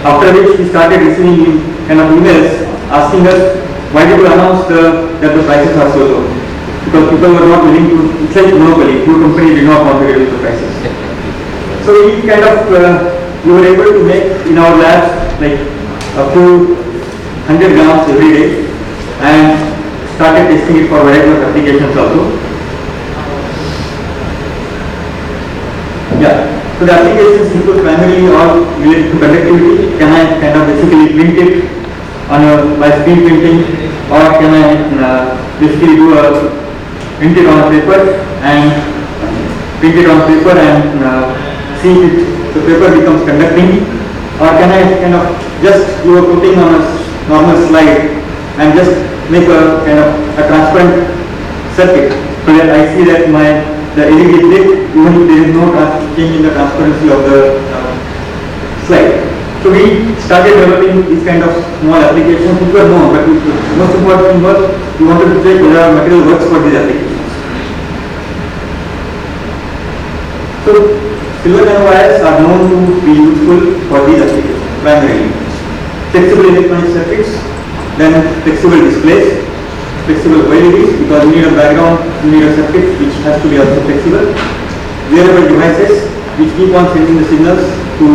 after which we started receiving kind of emails asking us, why did you announce that the prices are so low? Because people were not willing to, it's like monopoly, few companies did not want to reduce the prices. So we kind of, we were able to make in our labs like a few 100 grams every day and started testing it for variety of applications also. Yeah, so the applications include primarily all related to conductivity. Can I kind of basically print it on by screen printing, or can I basically do a print it on paper and see if the paper becomes conducting, or can I kind of just do a coating on a normal slide and just make a kind of a transparent circuit so that I see that the LED is lit even if there is no change in the transparency of the slide. So we started developing these kind of small applications which were known, but the most important thing was we wanted to check whether our material works for these applications. So silver nanowires are known to be useful for these applications primarily. Flexible electronic circuits, then flexible displays, flexible LEDs because you need a background, you need a circuit which has to be also flexible. Wearable devices which keep on sending the signals to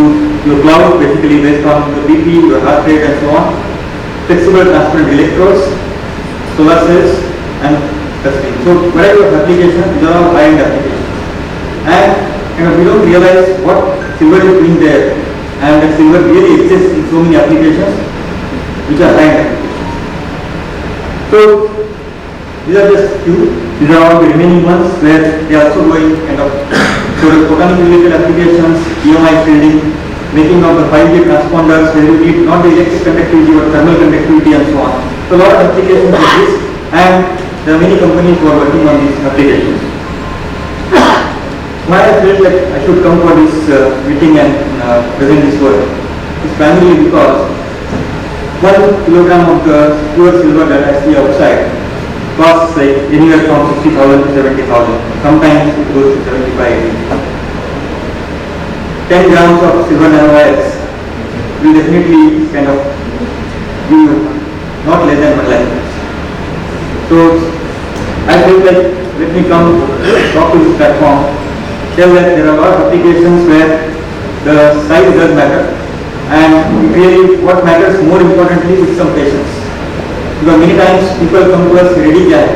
your cloud basically based on the BP, your heart rate and so on. Flexible transparent electrodes, solar cells and touchscreen. So variety of applications, these are all high-end applications. And we don't realize what silver is doing there, and that silver really exists in so many applications which are high-end applications. So these are just few. These are all the remaining ones where they are also going kind of so the photonic related applications, EMI shielding, making of the 5G transponders where you need not the electric conductivity but thermal conductivity and so on. So a lot of applications like this, and there are many companies who are working on these applications. Why I felt like I should come for this meeting and present this work is primarily because 1 kilogram of the pure silver that I see outside costs like anywhere from 60,000 to 70,000. Sometimes it goes to 75. 10 grams of silver nanowires will definitely kind of give you not less than 1 lakh. So I feel like let me come talk to this platform, tell that there are a lot of applications where the size does matter, and really what matters more importantly is some patience. Because many times people come to us ready cash.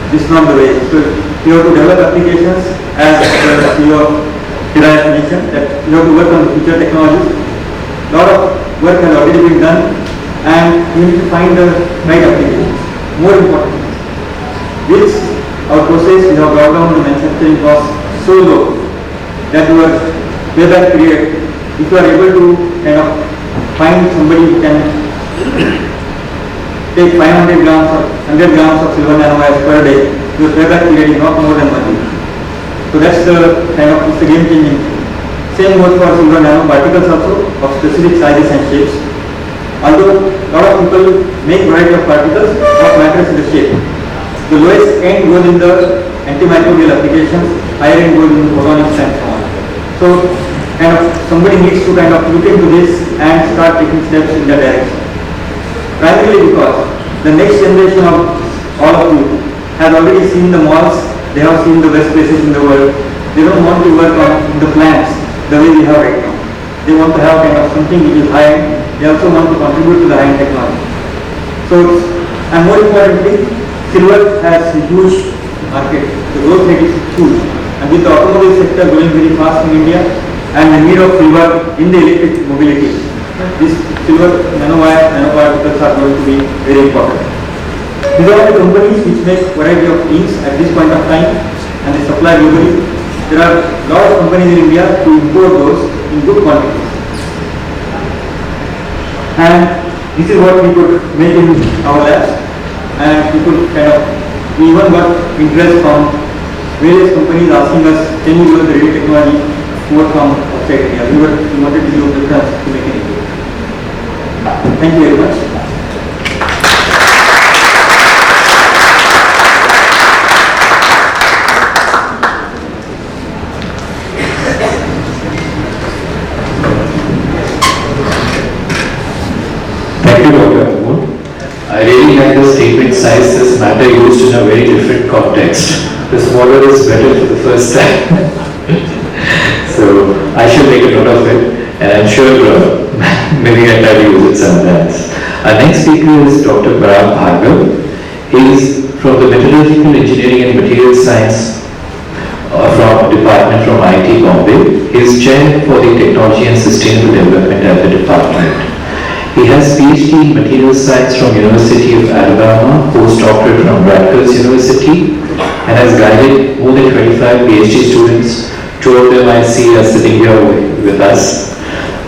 This is not the way. So you have to develop applications as the CEO of Heraeus mentioned that you have to work on the future technologies. A lot of work has already been done and you need to find the right applications. More importantly, which our process we have brought down the manufacturing cost so low that your payback period, if you are able to kind of find somebody who can take 500 grams or 100 grams of silver nanowires per day, your payback period is not more than 1 week. So that's the kind of it's the game changing thing. Same goes for silver nanoparticles also of specific sizes and shapes. Although a lot of people make variety of particles, what matters is the shape. The lowest end goes in the antimicrobial applications, higher end goes in the photonics and so on. So kind of somebody needs to kind of look into this and start taking steps in that direction. Primarily because the next generation of all of you has already seen the malls, they have seen the best places in the world. They don't want to work on the plants the way we have right now. They want to have kind of something which is high end. They also want to contribute to the high end technology. So, and more importantly, silver has a huge market. The growth rate is huge. And with the automobile sector going very fast in India and the need of silver in the electric mobility, this silver nanoparticles are going to be very important. These are the companies which make variety of inks at this point of time and they supply globally. There are a lot of companies in India who import those in good quantities. And this is what we could make in our labs, and we could kind of, we even got interest from various companies asking us, can you use the radio technology more from outside India? We wanted to use the chance to make it. Thank you very much. Thank you, Dr. Amol. I really like the statement size this matter used in a very different context. The smaller is better for the first time. So I should make a note of it, and I'm sure maybe I try to use it sometimes. Our next speaker is Dr. Parag Bhargava. He is from the Metallurgical Engineering and Material Science from department from IIT Bombay. He is chair for the Technology and Sustainable Development at the department. He has PhD in Material Science from University of Alabama, postdoctorate from Rutgers University, and has guided more than 25 PhD students. 2 of them I see are sitting here with us.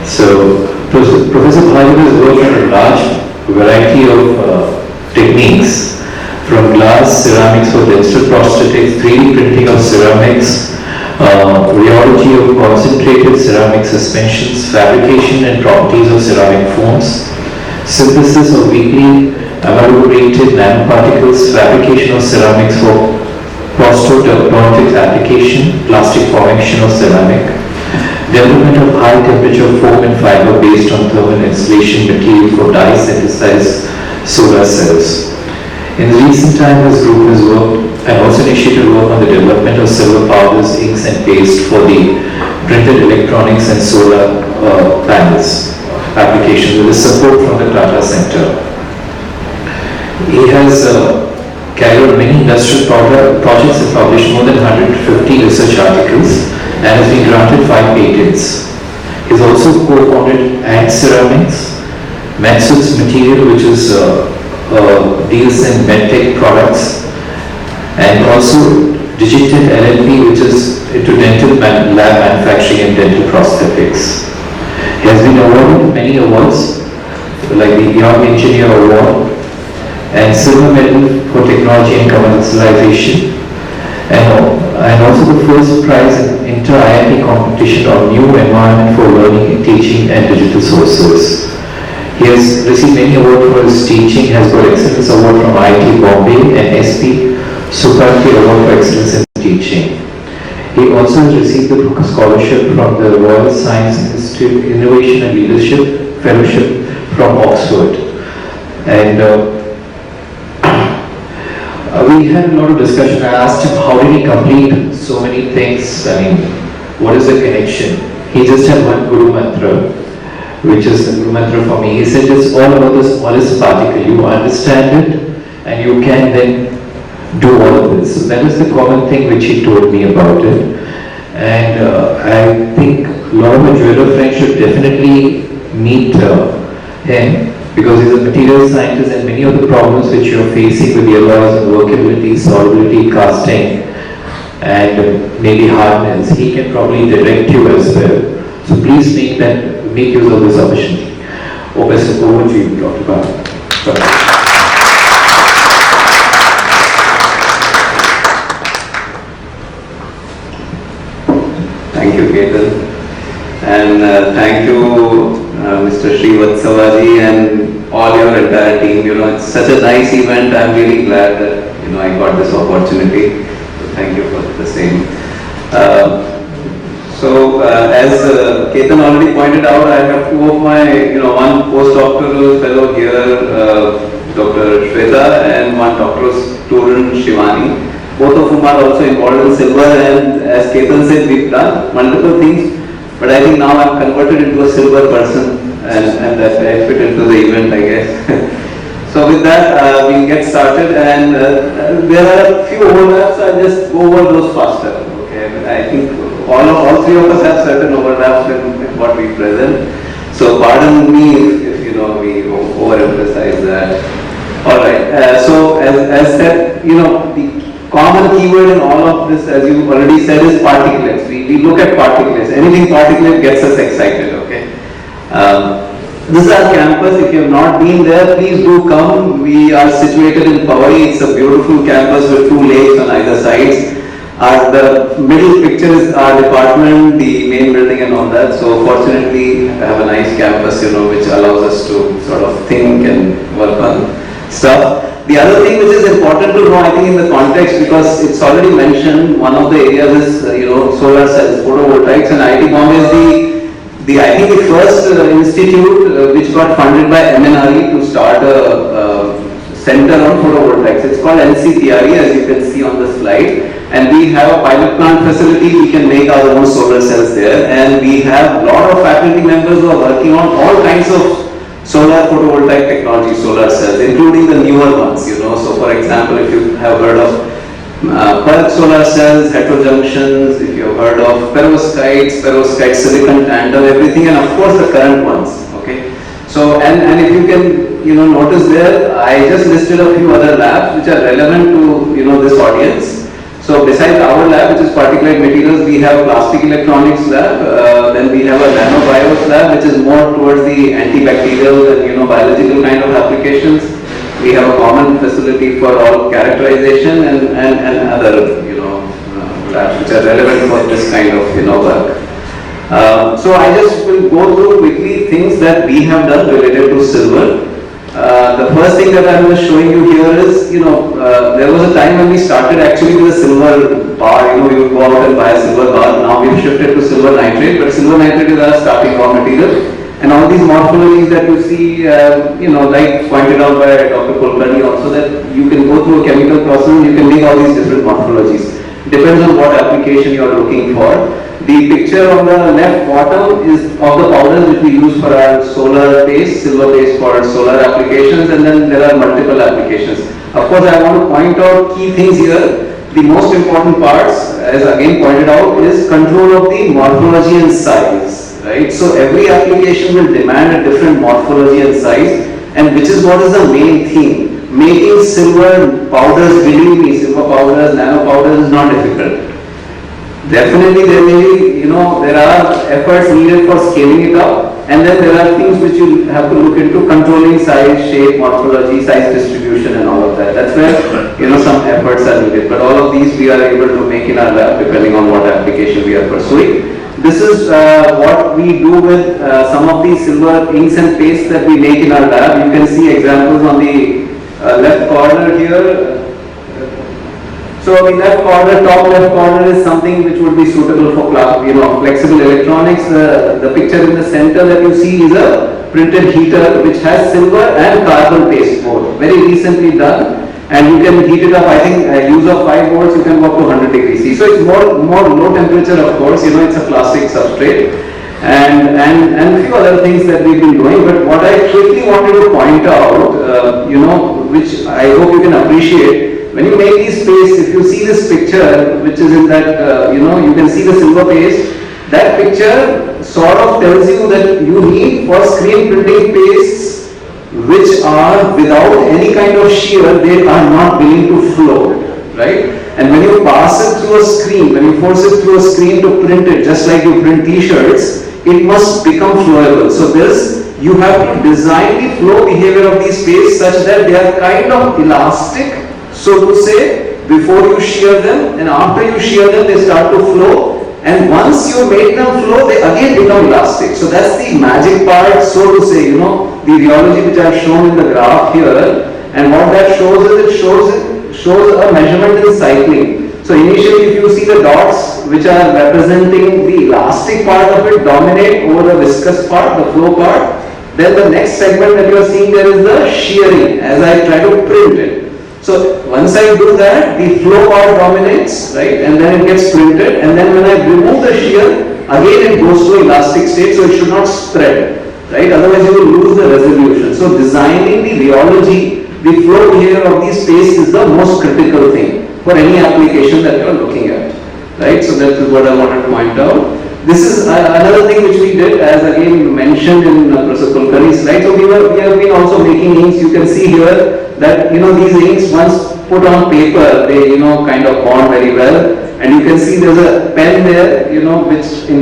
So Professor Bhargava has worked on a large variety of techniques, from glass, ceramics for dental prosthetics, 3D printing of ceramics, rheology of concentrated ceramic suspensions, fabrication and properties of ceramic foams, synthesis of weakly amalgamated nanoparticles, fabrication of ceramics for prosthodontics application, plastic formation of ceramic, development of high temperature foam and fiber based on thermal insulation material for dye synthesized solar cells. In the recent time, this group has worked and also initiated work on the development of silver powders, inks and paste for the printed electronics and solar panels applications with the support from the Tata Center. He has carried out many industrial projects and published more than 150 research articles and has been granted 5 patents. He has also co-founded Ant Ceramics, Metsuds Material, which is deals in medtech products, and also Digital LLP, which is into dental lab manufacturing and dental prosthetics. He has been awarded many awards, like the Young Engineer Award and Silver Medal for Technology and Commercialization, and also the first prize in inter-IIT competition on new environment for learning and teaching and digital sources. He has received many awards for his teaching, has got Excellence Award from IIT Bombay and SP Suparti Award for Excellence in Teaching. He also has received the scholarship from the Royal Science Institute Innovation and Leadership Fellowship from Oxford. And we had a lot of discussion. I asked him how did he complete so many things. I mean, what is the connection? He just had one Guru Mantra, which is the Guru Mantra for me. He said it's all about this smallest particle. You understand it and you can then do all of this. So that is the common thing which he told me about it. And I think a lot of my jeweler friends should definitely meet him, because he's a material scientist and many of the problems which you're facing with the alloys and workability, solubility, casting and maybe hardness, he can probably direct you as well. So please make use of this opportunity. Over to you, Dr. Bhargava. Thank you, Ketan. And thank you, Mr. Srivatsavaji and all your entire team. You know, it's such a nice event. I'm really glad that, you know, I got this opportunity. So thank you for the same. As Ketan already pointed out, I have two of my, one postdoctoral fellow here, Dr. Shweta, and one doctoral student, Shivani. Both of whom are also involved in silver, and as Ketan said, we've done multiple things, but I think now I'm converted into a silver person, and that I fit into the event, I guess. So with that, we'll get started, and there are a few overlaps. I'll just go over those faster. Okay, I think all three of us have certain overlaps in what we present. So pardon me if we overemphasize that. All right. So as said, the common keyword in all of this, as you already said, is particulates. We look at particulates. Anything particulate gets us excited, okay? This is our campus. If you have not been there, please do come. We are situated in Powai. It's a beautiful campus with 2 lakes on either sides. The middle picture is our department, the main building and all that. So fortunately, I have a nice campus, which allows us to sort of think and work on stuff. The other thing which is important to know, I think, in the context, because it's already mentioned, one of the areas is, solar cells, photovoltaics, and IIT Bombay is I think the first institute which got funded by MNRE to start a center on photovoltaics. It's called NCPRE, as you can see on the slide, and we have a pilot plant facility. We can make our own solar cells there, and we have a lot of faculty members who are working on all kinds of solar photovoltaic technology, solar cells, including the newer ones, So for example, if you have heard of Parag solar cells, heterojunctions, if you have heard of perovskite, silicon tandem, everything, and of course the current ones, okay? So, and if you can, notice there, I just listed a few other labs which are relevant to, this audience. So besides our lab, which is particulate materials, we have a plastic electronics lab, then we have a nanowires lab, which is more towards the antibacterial and biological kind of applications. We have a common facility for all characterization and other labs which are relevant for this kind of work. So I just will go through quickly things that we have done related to silver. The first thing that I was showing you here is, there was a time when we started actually with a silver bar. We would go out and buy a silver bar. Now we've shifted to silver nitrate, but silver nitrate is our starting raw material. And all these morphologies that you see, like pointed out by Dr. Kulkarni also, that you can go through a chemical process and you can make all these different morphologies. Depends on what application you are looking for. The picture on the left bottom is of the powders which we use for our solar paste, silver paste for solar applications, and then there are multiple applications. Of course, I want to point out key things here. The most important parts, as again pointed out, is control of the morphology and size, right? So every application will demand a different morphology and size, and which is what is the main theme. Making silver powders, believe me, silver powders, nano powders is not difficult. Definitely there may be, there are efforts needed for scaling it up, and then there are things which you have to look into, controlling size, shape, morphology, size distribution and all of that. That's where, some efforts are needed. But all of these we are able to make in our lab depending on what application we are pursuing. This is what we do with some of these silver inks and pastes that we make in our lab. You can see examples on the left corner here. So the left corner, top left corner is something which would be suitable for flexible electronics. The picture in the center that you see is a printed heater which has silver and carbon paste both. Very recently done, and you can heat it up. I think use of 5 volts you can go up to 100 degrees C. So it's more low temperature, of course. It's a plastic substrate, and a few other things that we've been doing. But what I quickly wanted to point out, which I hope you can appreciate. When you make these pastes, if you see this picture, which is in that, you can see the silver paste, that picture sort of tells you that you need for screen printing pastes which are without any kind of shear, they are not willing to flow, right? And when you pass it through a screen, when you force it through a screen to print it, just like you print t-shirts, it must become flowable. So you have to design the flow behavior of these pastes such that they are kind of elastic, so to say, before you shear them, and after you shear them they start to flow, and once you make them flow they again become elastic. So that's the magic part, so to say, the rheology which I have shown in the graph here, and what that shows is it shows a measurement in cycling. So initially if you see the dots which are representing the elastic part of it dominate over the viscous part, the flow part, then the next segment that you are seeing there is the shearing as I try to print it. So once I do that, the flow part dominates, right, and then it gets printed, and then when I remove the shear, again it goes to elastic state, so it should not spread, right, otherwise you will lose the resolution. So designing the rheology, the flow behavior of these pastes is the most critical thing for any application that you are looking at, right. So that is what I wanted to point out. This is another thing which we did, as again mentioned in Professor Kulkarni's slide. So we have been also making inks. You can see here that these inks, once put on paper, they kind of bond very well. And you can see there's a pen there, in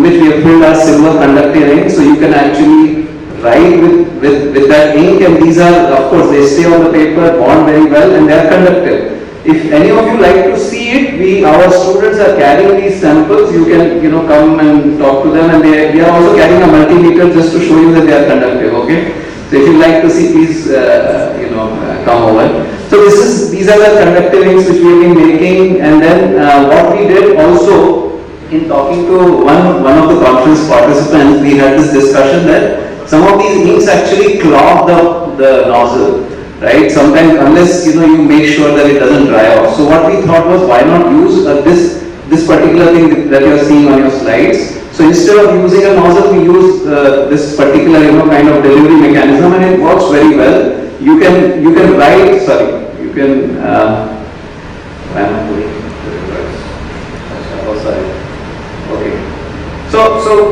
which we have filled our silver conductive ink. So you can actually write with that ink, and these are, of course, they stay on the paper, bond very well, and they are conductive. If any of you like to see it, our students are carrying these samples. You can come and talk to them, and they are also carrying a multimeter just to show you that they are conductive. Okay, so if you like to see, please come over. So these are the conductive inks which we have been making, and then what we did also in talking to one of the conference participants, we had this discussion that some of these inks actually clog the nozzle. Right, sometimes unless you make sure that it doesn't dry off. So what we thought was, why not use this particular thing that you are seeing on your slides. So instead of using a nozzle, we use this particular kind of delivery mechanism, and it works very well. You can write. Sorry, you can.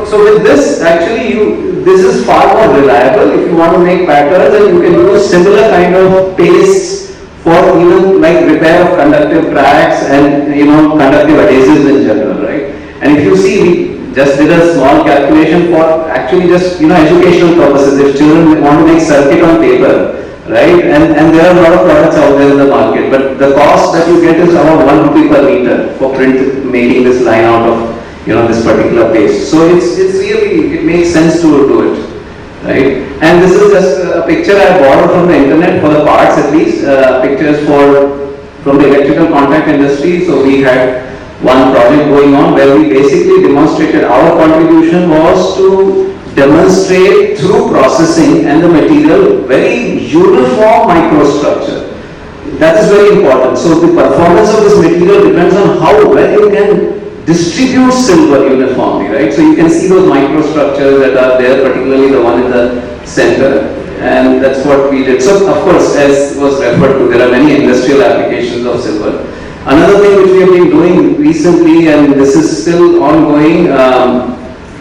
So with this, actually this is far more reliable. If you want to make patterns, and you can use similar kind of pastes for even like repair of conductive tracks and conductive adhesives in general, right? And if you see, we just did a small calculation for actually just educational purposes. If children want to make circuit on paper, right? And there are a lot of products out there in the market, but the cost that you get is about 1 rupee per meter for making this line out of this particular paste. So it's really, it makes sense to do it, right? And this is just a picture I borrowed from the internet for the parts, at least pictures from the electrical contact industry. So we had one project going on where we basically demonstrated, our contribution was to demonstrate through processing and the material very uniform microstructure. That is very important. So the performance of this material depends on how well you can distribute silver uniformly, right? So you can see those microstructures that are there, particularly the one in the center, and that's what we did. So of course, as was referred to, there are many industrial applications of silver. Another thing which we have been doing recently, and this is still ongoing,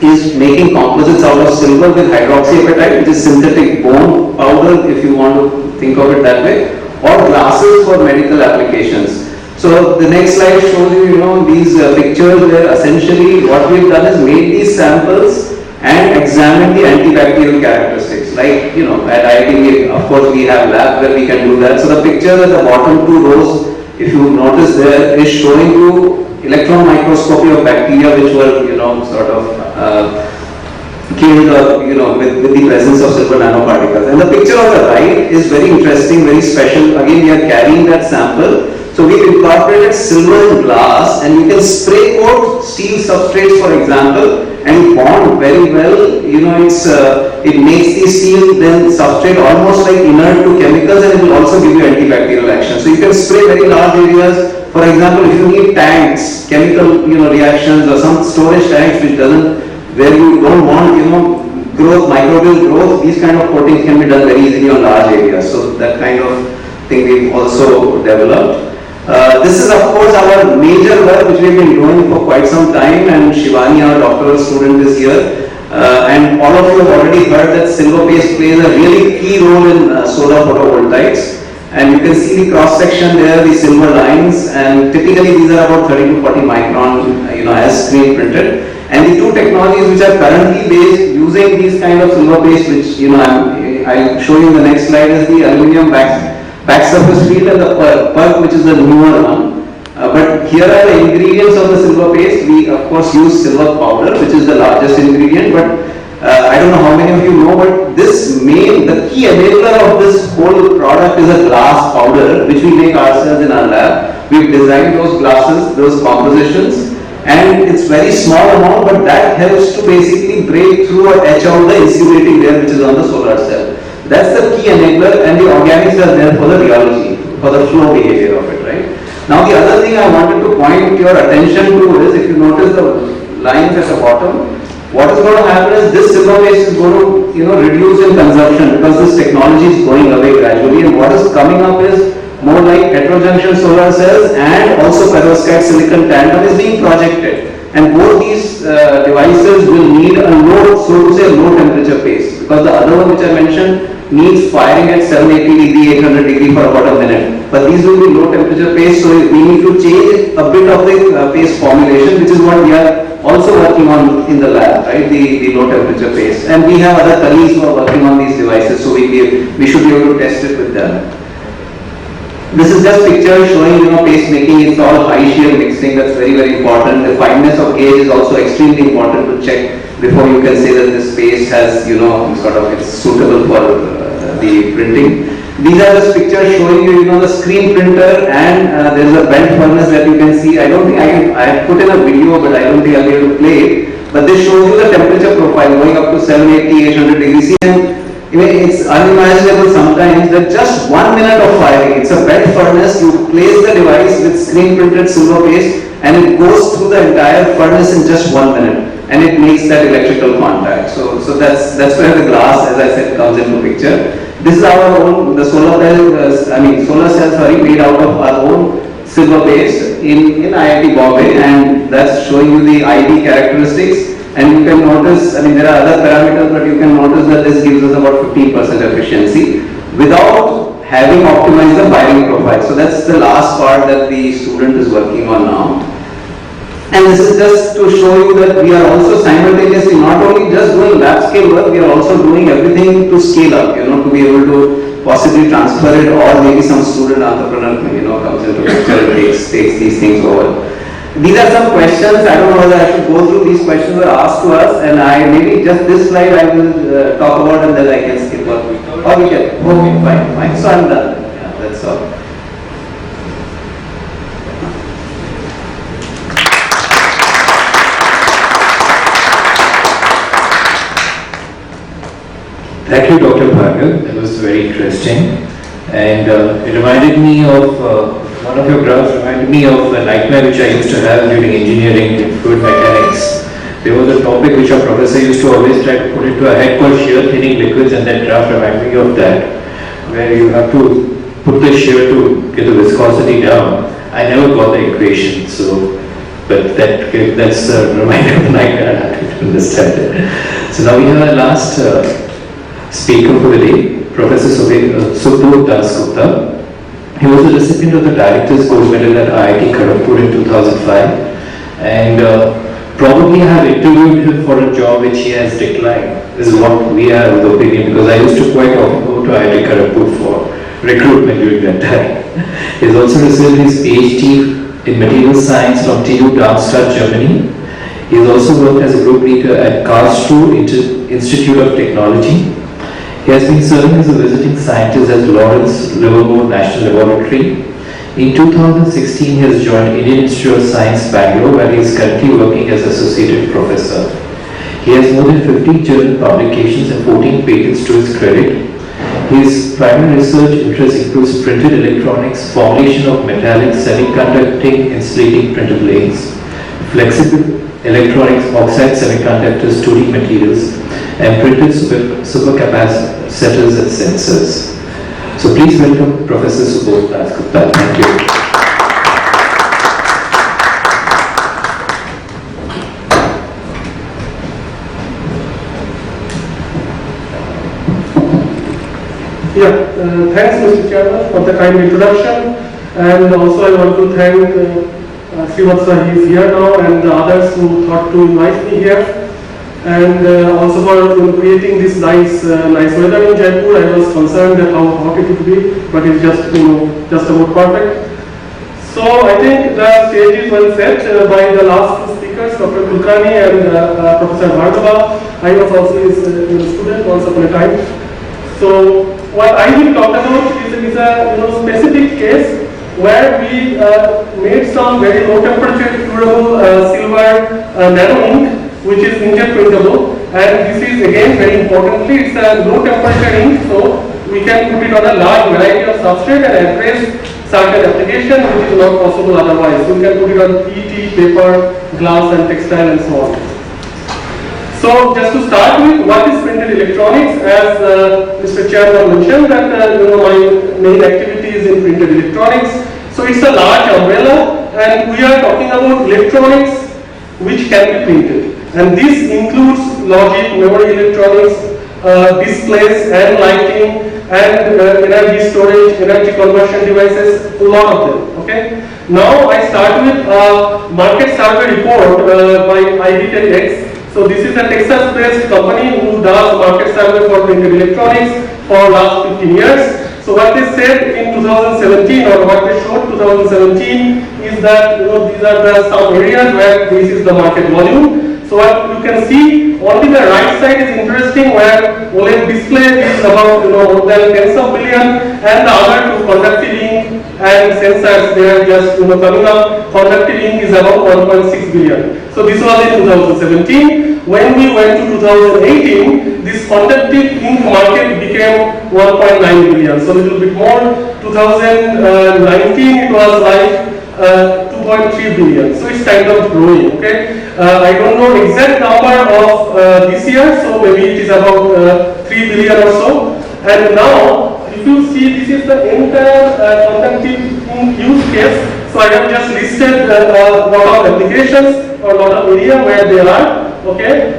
is making composites out of silver with hydroxyapatite, which is synthetic bone powder, if you want to think of it that way, or glasses for medical applications. So the next slide shows you, these pictures where essentially what we've done is made these samples and examine the antibacterial characteristics. Like, at IIT, of course, we have lab where we can do that. So the picture at the bottom two rows, if you notice there, is showing you electron microscopy of bacteria which were, sort of killed with the presence of silver nanoparticles. And the picture on the right is very interesting, very special. Again, we are carrying that sample. So we've incorporated silver in glass, and you can spray coat steel substrates, for example, and bond very well. It makes the steel then substrate almost like inert to chemicals, and it will also give you antibacterial action. So you can spray very large areas. For example, if you need tanks, chemical reactions, or some storage tanks where you don't want growth, microbial growth, these kind of coatings can be done very easily on large areas. So that kind of thing we've also developed. This is of course our major work which we've been doing for quite some time, and Shivani, our doctoral student, is here. And all of you have already heard that silver paste plays a really key role in solar photovoltaics. And you can see the cross section there, the silver lines, and typically these are about 30 to 40 micron, as screen printed. And the two technologies which are currently based using these kind of silver paste, which I'll show you in the next slide, is the aluminum back surface field and the PERC, which is the newer one. But here are the ingredients of the silver paste. We of course use silver powder, which is the largest ingredient, but I don't know how many of you know, but the key enabler of this whole product is a glass powder, which we make ourselves in our lab. We've designed those glasses, those compositions, and it's very small amount, but that helps to basically break through or etch out the insulating layer which is on the solar cell. That's the key enabler, and the organics are there for the rheology, for the flow behavior of it, right? Now the other thing I wanted to point your attention to is, if you notice the lines at the bottom, what is going to happen is this silver paste is going to reduce in consumption because this technology is going away gradually, and what is coming up is more like heterojunction solar cells, and also perovskite silicon tandem is being projected. And both these devices will need a low temperature paste, because the other one which I mentioned needs firing at 780 degree, 800 degree for about a minute. But these will be low temperature paste, so we need to change a bit of the paste formulation, which is what we are also working on in the lab, right? The low temperature paste. And we have other colleagues who are working on these devices, so we should be able to test it with them. This is just picture showing paste making. It's all high shear mixing. That's very, very important. The fineness of gauge is also extremely important to check before you can say that this paste has it's suitable for the printing. These are just pictures showing you the screen printer, and there is a bent furnace that you can see. I don't think I put in a video, but I don't think I'll be able to play it. But this shows you the temperature profile going up to 780, 800 degrees. And it's unimaginable sometimes that just 1 minute of firing, it's a bent furnace, you place the device with screen printed silver paste, and it goes through the entire furnace in just 1 minute, and it makes that electrical contact. So that's where the glass, as I said, comes into picture. This is our own, the solar cells made out of our own silver paste in IIT Bombay, and that's showing you the ID characteristics. And you can notice, there are other parameters, but you can notice that this gives us about 15% efficiency without having optimized the firing profile. So that's the last part that the student is working on now. And this is just to show you that we are also simultaneously not only just doing lab scale work, we are also doing everything to scale up, to be able to possibly transfer it, or maybe some student entrepreneur, comes into picture and takes these things over. These are some questions. I don't know whether I should go through these questions were asked to us, and maybe just this slide I will talk about, and then I can skip what we covered. Or we can. Okay, fine. So I'm done. Yeah, that's all. Thank you, Dr. Bhargava. That was very interesting, and it reminded me of. One of your graphs reminded me of a nightmare which I used to have during engineering in fluid mechanics. There was a topic which our professor used to always try to put into a head called shear thinning liquids, and that graph reminded me of that, where you have to put the shear to get the viscosity down. I never got the equation, but that's a reminder of the nightmare I have to understand. So now we have our last speaker for the day, Professor Subho Dasgupta. He was a recipient of the Director's Gold Medal at IIT Kharagpur in 2005, and probably I have interviewed him for a job which he has declined, is what we are of the opinion, because I used to quite often go to IIT Kharagpur for recruitment during that time. He has also received his PhD in Material Science from TU Darmstadt, Germany. He has also worked as a group leader at Karlsruhe Institute of Technology. He has been serving as a visiting scientist at Lawrence Livermore National Laboratory. In 2016, he has joined Indian Institute of Science, Bangalore, where he is currently working as Associate Professor. He has more than 50 journal publications and 14 patents to his credit. His primary research interests includes printed electronics, formulation of metallic semiconducting insulating printer blades, flexible electronics, oxide semiconductors, 2D materials, and printed supercapacitors and sensors. So please welcome Professor Subho Dasgupta. Thank you. Thanks Mr. Chairman for the kind introduction, and also I want to thank Srivatsa, he is here now, and the others who thought to invite me here, and also for creating this nice weather in Jaipur. I was concerned that how hot it would be, but it's just just about perfect. So I think the stage is well set by the last two speakers, Dr. Kulkarni and Professor Bhargava. I was also his student once upon a time. So what I will talk about is a specific case where we made some very low temperature durable silver nano ink, which is inkjet printable, and this is again very importantly, it's a low temperature ink, so we can put it on a large variety of substrate and address certain application which is not possible otherwise. We can put it on PET, paper, glass and textile and so on. So just to start with, what is printed electronics? As Mr. Chairman mentioned that my main activity is in printed electronics. So it's a large umbrella, and we are talking about electronics which can be printed. And this includes logic, memory electronics, displays and lighting, and energy storage, energy conversion devices, a lot of them. Okay. Now I start with a market survey report by IDTechX. So this is a Texas-based company who does market survey for printed electronics for last 15 years. So what they said in 2017, or what they showed 2017, is that these are the some areas where this is the market volume. So what you can see, only the right side is interesting, where OLED display is about more than tens of billion, and the other two, conductive ink and sensors, they are just coming up. Conductive ink is about 1.6 billion. So this was in 2017. When we went to 2018, this conductive ink market became 1.9 billion. So a little bit more. 2019 it was like 2.3 billion. So it's kind of growing. Okay. I don't know exact number of this year. So maybe it is about 3 billion or so. And now, if you see, this is the entire conductive ink use case. So I have just listed a lot of applications or a lot of area where they are. Okay.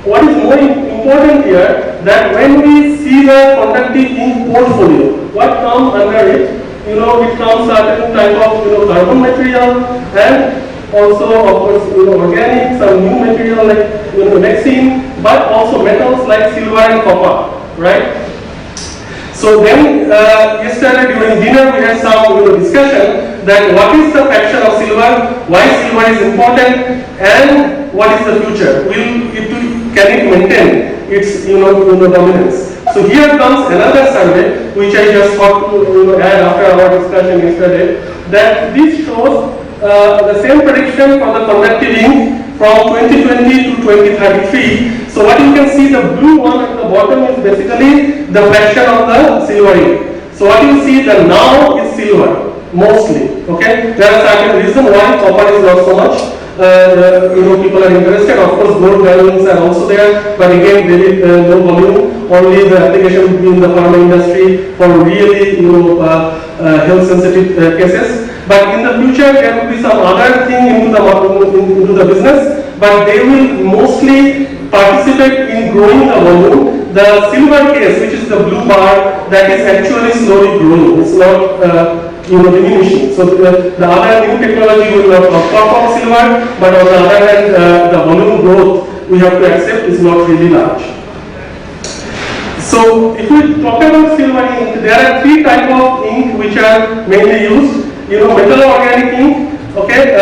What is more important here, that when we see the conductive ink portfolio, what comes under it? It comes certain type of carbon material, and also of course organic, some new material like vaccine, but also metals like silver and copper, right? So then yesterday during dinner we had some discussion that what is the fraction of silver, why silver is important, and what is the future? Can it maintain its dominance? So here comes another survey which I just thought to add after our discussion yesterday, that this shows the same prediction for the conductive ink from 2020 to 2033. So what you can see, the blue one at the bottom is basically the fraction of the silver ink. So what you see, the now is silver mostly. Okay, there are certain reasons why copper is not so much. People are interested. Of course, gold values are also there, but again, very low volume. Only the application would be in the pharma industry for really health sensitive cases. But in the future, there will be some other thing into the business, but they will mostly participate in growing the volume. The silver case, which is is the blue bar, that is actually slowly growing. It's not diminishing. So the other new technology will not outperform silver, but on the other hand, the volume growth we have to accept is not really large. So if we talk about silver ink, there are three types of ink which are mainly used. Metal-organic ink, okay,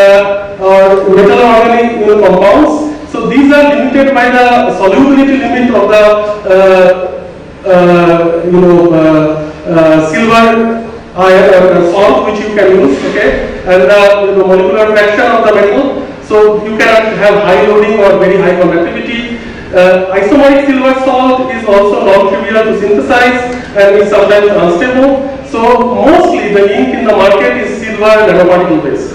or metal-organic compounds. So these are limited by the solubility limit of the silver iron salt which you can use, okay, and the molecular fraction of the metal. So you cannot have high loading or very high conductivity. Isomeric silver salt is also non-trivial to synthesize and is sometimes unstable. So mostly the ink in the market is silver nanoparticle based.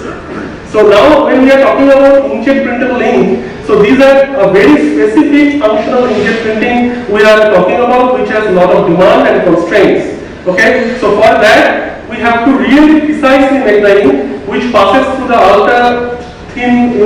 So now when we are talking about inkjet printable ink, so these are a very specific functional inkjet printing we are talking about, which has a lot of demand and constraints. Okay, so for that we have to really precisely make the ink which passes through the ultra thin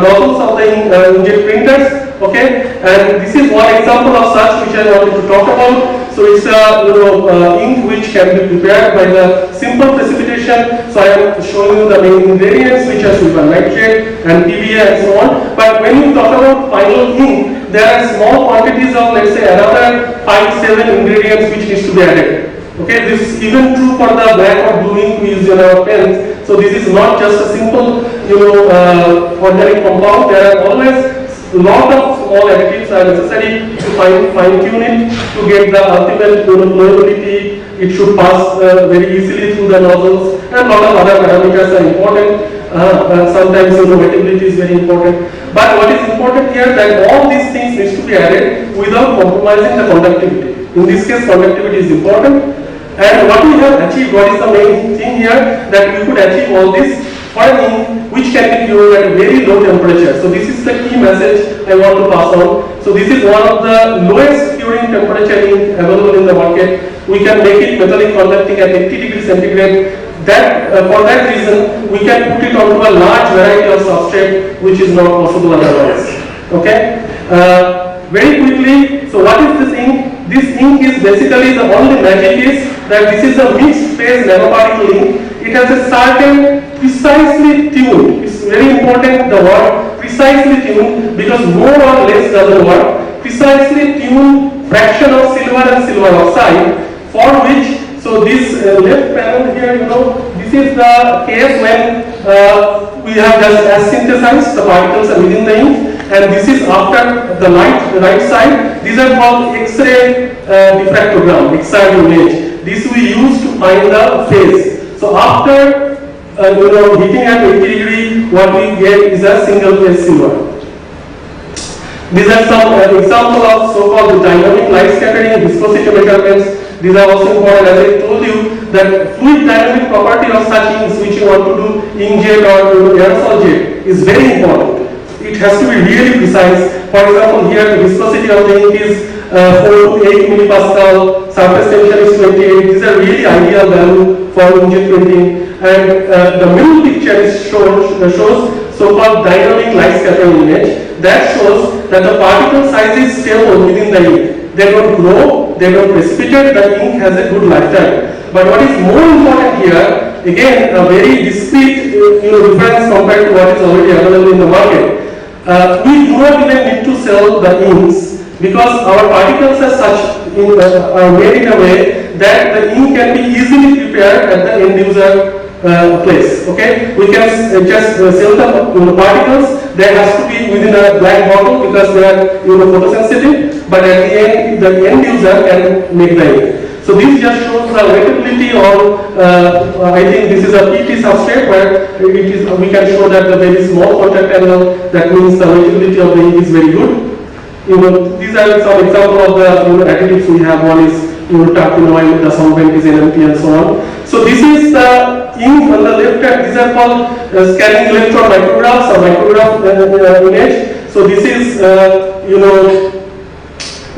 nozzles of the inkjet printers. Okay, and this is one example of such which I wanted to talk about. So it's ink which can be prepared by the simple precipitation. So I am showing you the main ingredients which are silver nitrate and PVA and so on. But when you talk about final ink, there are small quantities of, let's say, another 5-7 ingredients which needs to be added. Okay, this is even true for the black or blue ink we use in our pens. So this is not just a simple organic compound. There are always a lot of small additives are necessary to fine-tune it to get the ultimate flowability. It should pass very easily through the nozzles, and a lot of other parameters are important. Sometimes wettability is very important. But what is important here that all these things needs to be added without compromising the conductivity. In this case, conductivity is important. And what we have achieved, what is the main thing here, that we could achieve all this for an ink which can be cured at a very low temperature. So this is the key message I want to pass on. So this is one of the lowest curing temperature ink available in the market. We can make it metallic conducting at 80 degrees centigrade. That for that reason we can put it onto a large variety of substrate which is not possible otherwise. Okay. Very quickly, so what is this ink? This ink is basically, the only magic is that this is a mixed phase nanoparticle ink. It has a certain precisely tuned, it's very important the word precisely tuned, because more or less doesn't work. Precisely tuned fraction of silver and silver oxide, for which, so this left panel here, this is the case when we have just synthesized the particles within the ink. And this is after the right side. These are called X-ray diffractogram, X-ray image. This we use to find the phase. So after heating at 80 degree, what we get is a single phase silver. These are some example of so-called dynamic light scattering viscosity measurements. These are also important. As I told you, that fluid dynamic property of such inks which you want to do inkjet or aerosol jet is very important. It has to be really precise. For example, here the viscosity of the ink is 4 to 8 millipascal, surface tension is 28. These are really ideal value for inkjet printing. And the middle picture shows so-called dynamic light scattering image. That shows that the particle size is stable within the ink. They don't grow, they don't precipitate, the ink has a good lifetime. But what is more important here, again, a very discrete difference compared to what is already available in the market. We do not even need to sell the inks because our particles are are made in a way that the ink can be easily prepared at the end user place. Okay, we can just sell the particles. There has to be within a black bottle because they are photosensitive. But at the end user can make the ink. So this just shows the wettability on, I think this is a PT substrate where we can show that the very small contact angle, that means the wettability of the ink is very good. These are some example of the additives we have. One is terpenoid, the solvent is NMP and so on. So this is the ink on the left hand. These are called scanning electron micrographs or micrograph image. So this is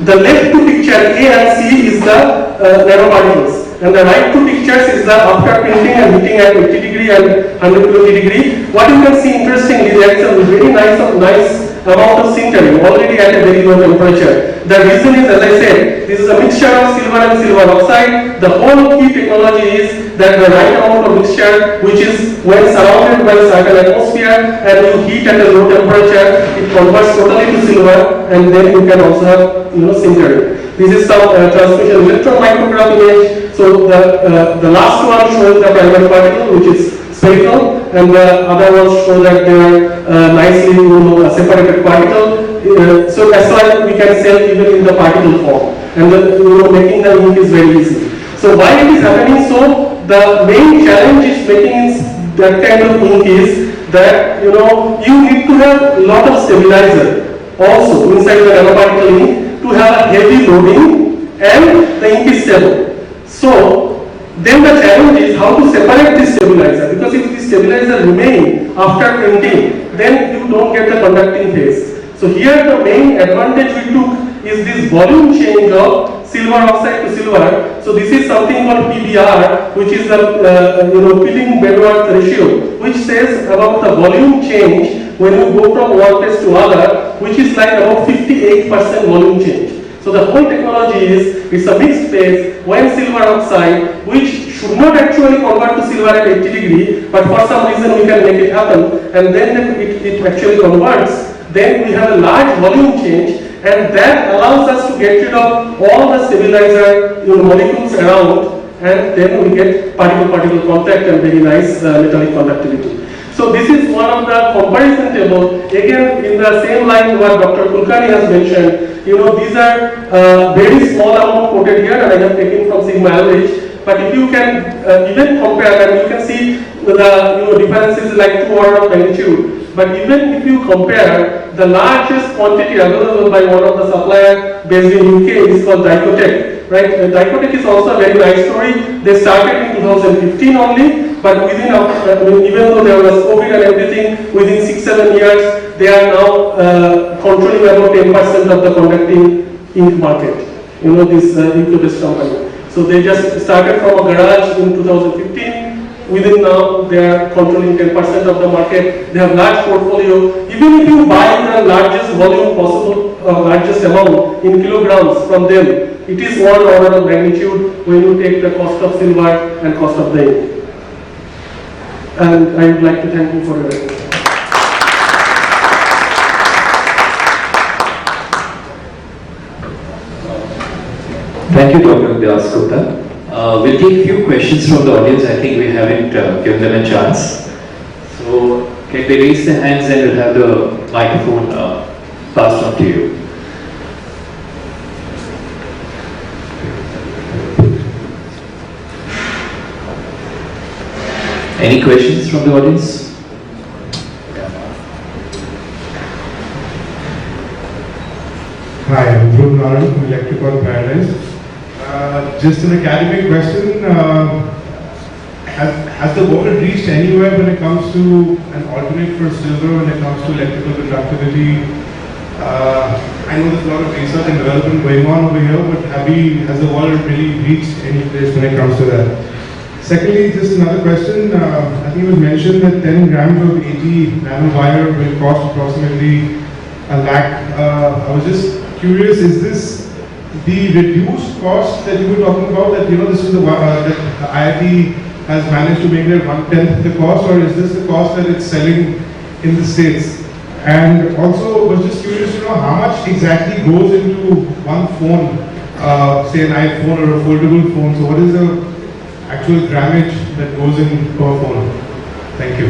the left two picture A and C is the nanoparticles, and the right two pictures is the after printing and heating at 80 degree and 120 degree. What you can see interestingly, there is a very nice amount of sintering already at a very low temperature. The reason is, as I said, this is a mixture of silver and silver oxide. The whole key technology is that the right amount of mixture, which is when surrounded by a certain atmosphere and you heat at a low temperature, it converts totally to silver, and then you can also have, sintering. This is some transmission electron micrograph image. So the last one shows the primary particle, which is spherical, and the other ones show that they are nicely separated particle. So that's why we can sell even in the particle form, and making the ink is very easy. So why it is happening so? The main challenge is making that kind of ink is that you need to have a lot of stabilizer also inside the nanoparticle ink to have a heavy loading and the ink is stable. So then the challenge is how to separate this stabilizer, because if this stabilizer remain after printing, then you don't get the conducting phase. So here the main advantage we took is this volume change of silver oxide to silver. So this is something called PBR, which is the filling bedworth ratio, which says about the volume change when you go from one phase to other, which is like about 58% volume change. So the whole technology is, it's a mixed phase when silver oxide, which should not actually convert to silver at 80 degrees, but for some reason we can make it happen, and then it actually converts. Then we have a large volume change, and that allows us to get rid of all the stabilizer molecules around, and then we get particle-particle contact and very nice metallic conductivity. So this is one of the comparison table. Again, in the same line what Dr. Kulkarni has mentioned, these are very small amount quoted here, and I have taken from sigma average. But if you can even compare, and you can see the differences like 2 orders of magnitude. But even if you compare, the largest quantity available by one of the supplier based in UK is called Dicotech, right? Dicotech is also a very nice story. They started in 2015 only, but within, even though there was COVID and everything, within 6-7 years, they are now controlling about 10% of the conducting ink market. This ink-based company. So they just started from a garage in 2015. Within now, they are controlling 10% of the market. They have large portfolio. Even if you buy the largest volume possible, largest amount in kilograms from them, it is 1 order of magnitude when you take the cost of silver and cost of the ink. And I would like to thank you for your attention. Thank you, Dr. Dasgupta. We'll take a few questions from the audience. I think we haven't given them a chance. So, can they raise their hands and we'll have the microphone passed on to you. Any questions from the audience? Hi, I'm Dhruv from Electrical Paradise. Just an academic question, has the world reached anywhere when it comes to an alternate for silver when it comes to electrical conductivity? I know there's a lot of research and development going on over here, but has the world really reached any place when it comes to that? Secondly, just another question, I think it was mentioned that 10 grams of 80 nanowire will cost approximately $1 lakh. I was just curious, is this the reduced cost that you were talking about, that this is that the IIT has managed to make it 1/10 the cost, or is this the cost that it's selling in the States? And also was just curious to know how much exactly goes into one phone, say an iPhone or a foldable phone. So what is the actual grammage that goes in per phone? Thank you.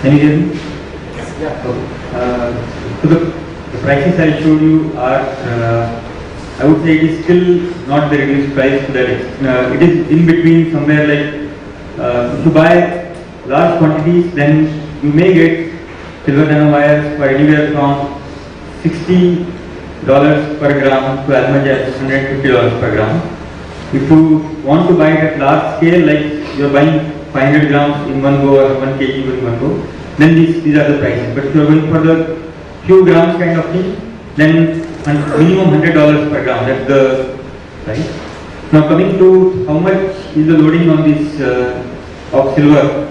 Can you hear me? Yeah. So the prices I showed you are, I would say it is still not the reduced price to that extent. It is in between somewhere like, if you buy large quantities, then you may get silver nanowires for anywhere from $60 per gram to as much as $150 per gram. If you want to buy it at large scale, like you are buying 500 grams in one go or 1 kg in one go, then these are the prices. But if you are going for the few grams kind of thing, then minimum $100 per gram, that's the price. Now coming to how much is the loading on this of silver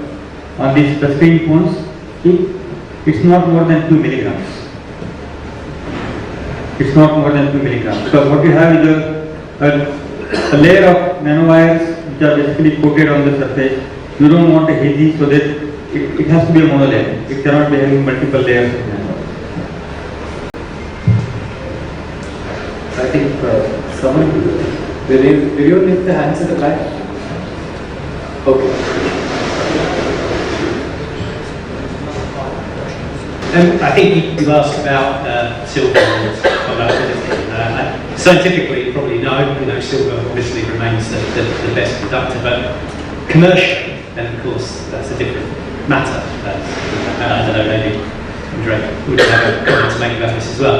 on these touchscreen phones, it's not more than 2 milligrams. It's not more than 2 milligrams. Because what you have is a layer of nanowires which are basically coated on the surface. You don't want a hazy, so that it has to be a monolayer. It cannot be having multiple layers of nanowires. I think someone, did you lift the hands at the back? Okay. I think you asked about silver and conductivity. Scientifically, probably no. Silver obviously remains the best conductor, but commercially, and of course, that's a different matter. I don't know, maybe Andre would have a comment to make about this as well.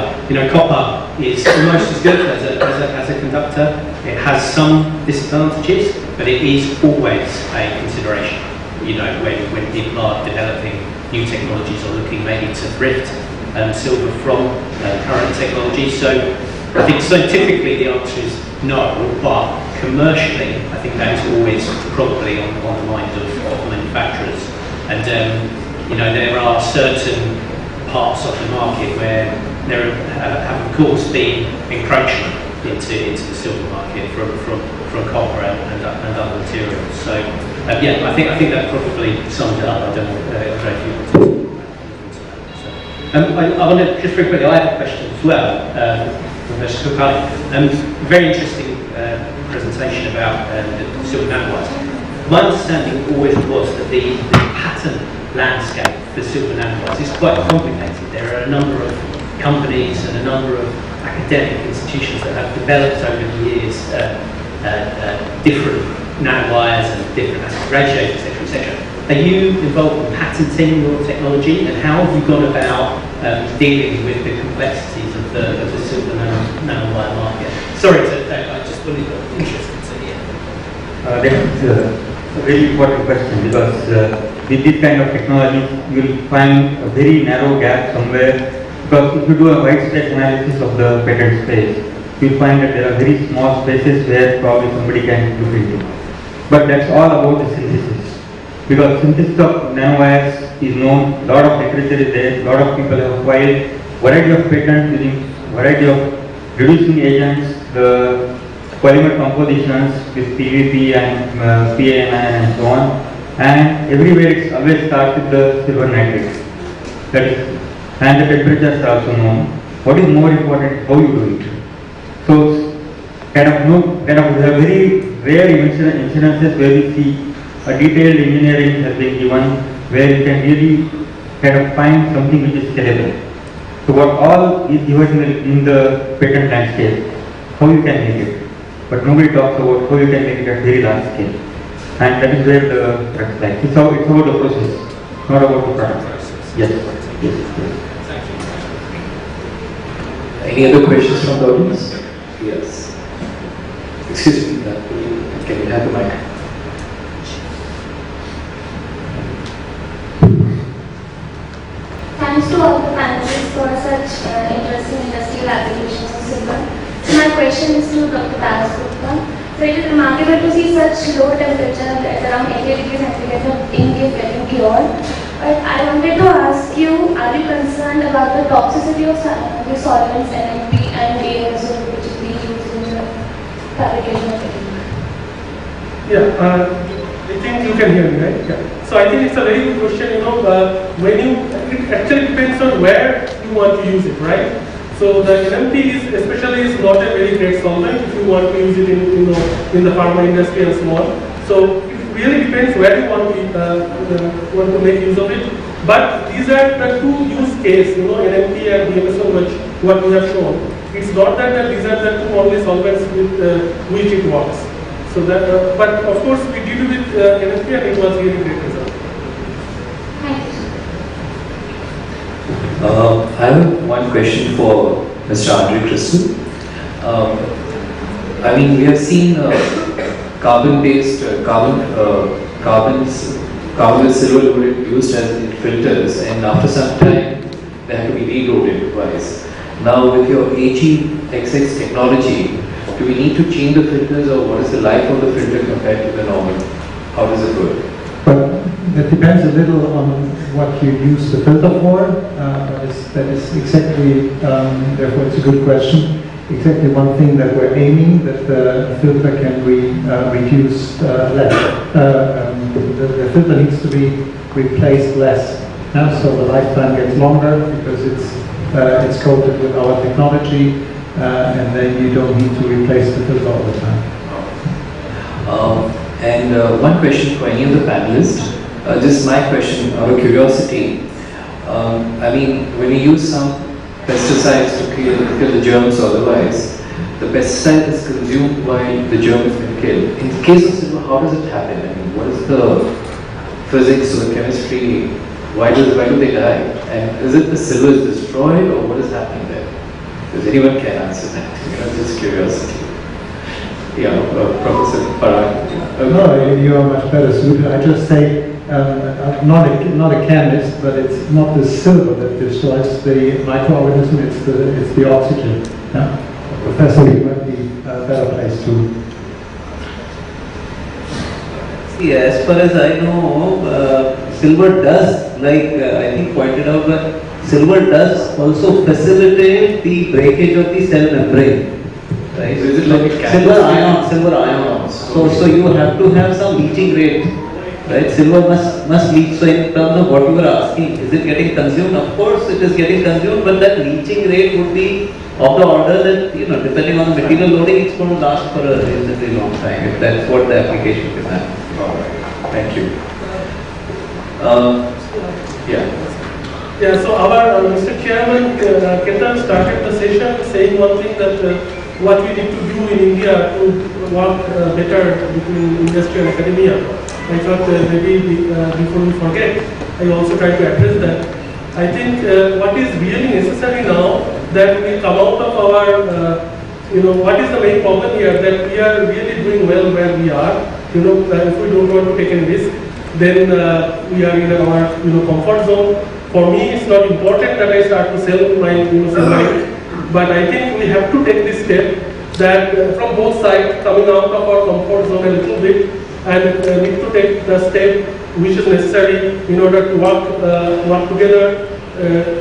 Copper is almost as good as a conductor. It has some disadvantages, but it is always a consideration. When people are developing new technologies or looking maybe to thrift silver from current technology. So I think scientifically the answer is no, but commercially I think that is always probably on the mind of manufacturers. And there are certain parts of the market where there have of course been encroachment into the silver market from copper and other materials. So I think that probably sums it up. I don't know Andre, if you want to. I want to just very quickly. I have a question as well, Professor Kulkarni. Very interesting presentation about the silver nanowires. My understanding always was that the pattern landscape for silver nanowires is quite complicated. There are a number of companies and a number of academic institutions that have developed over the years different nanowires and different aspect ratios, etc., etc. Are you involved in patenting your technology, and how have you gone about dealing with the complexities of the silver nanowire market? Sorry, I just really got interested to hear. That's a very important question, because with this kind of technology, you will find a very narrow gap somewhere. Because if you do a wide space analysis of the patent space, you will find that there are very small spaces where probably somebody can look into. But that's all about the synthesis. Because synthesis of nanowires is known, a lot of literature is there, a lot of people have filed variety of patents using variety of reducing agents, the polymer compositions with PVP and PAMN and so on. And everywhere it always starts with the silver nitrate. That is, and the temperatures are also known. What is more important, how you do it. So, we have very rare incidences where we see a detailed engineering has been given, where you can really find something which is scalable. So, what all is given in the patent landscape, how you can make it. But nobody talks about how you can make it at very large scale. And that is where the product lies. It's about the process, not about the product. Yes. Any other questions from the audience? Yes. Excuse me, can you have the mic? Thanks to all the panelists for such interesting industrial applications of silver. So my question is to Dr. Parag Bhargava. So it is remarkable to see such low temperature at around 80 degrees centigrade of ink is getting cured. But I wanted to ask you, are you concerned about the toxicity of the solvents NMP and aerosol which is being used in the fabrication of ink? Yeah, I think you can hear me, right? Yeah. So I think it's a very good question. It actually depends on where you want to use it, right? So the NMP is not a very great solvent if you want to use it in the pharma industry and so on. So it really depends where you want to make use of it. But these are the two use cases, NMP and DMSO, what we have shown. It's not that these are the two only solvents with which it works. So that, but of course we did it with NMP and it was really great result. I have one question for Mr. Andre Christl. We have seen carbon-based carbon with silver loaded used as in filters, and after some time they have to be reloaded twice. Now with your AGXX technology, do we need to change the filters, or what is the life of the filter compared to the normal? How does it work? But it depends a little on what you use the filter for. That is exactly, therefore it's a good question. Exactly one thing that we're aiming, that the filter can reduce less. The filter needs to be replaced less. So the lifetime gets longer because it's coated with our technology, and then you don't need to replace the filter all the time. One question for any of the panelists. This is my question out of curiosity. I mean, when we use some pesticides to kill the germs or otherwise, the pesticide is consumed while the germ is being killed. In the case of silver, how does it happen? I mean, what is the physics or the chemistry? Why do they die? And is it the silver is destroyed, or what is happening there? Does anyone can answer that? Just curiosity. Yeah, Professor Parag. No, you are much better suited. I just say, not a chemist, but it's not the silver that destroys the microorganism, it's the oxygen. Yeah? Professor, you might be a better place to. See, as far as I know, silver does, like I think pointed out, but silver does also facilitate the breakage of the cell membrane. Right? So is it like a silver ions. So you have to have some leaching rate. Right? Silver must leach. So in terms of what you were asking, is it getting consumed? Of course it is getting consumed, but that leaching rate would be of the order that, depending on the material loading, it's going to last for a reasonably long time, if that's what the application is at. Thank you. Yeah, so our Mr. Chairman, Ketan started the session saying one thing that what we need to do in India to work better between industry and academia. I thought maybe before we forget, I also try to address that. I think what is really necessary now that we come out of our, what is the main problem here, that we are really doing well where we are. If we don't want to take any risk, then we are in our comfort zone. For me, it's not important that I start to sell my sunlight, but I think we have to take this step that from both sides, coming out of our comfort zone a little bit, and need to take the step which is necessary in order to work together,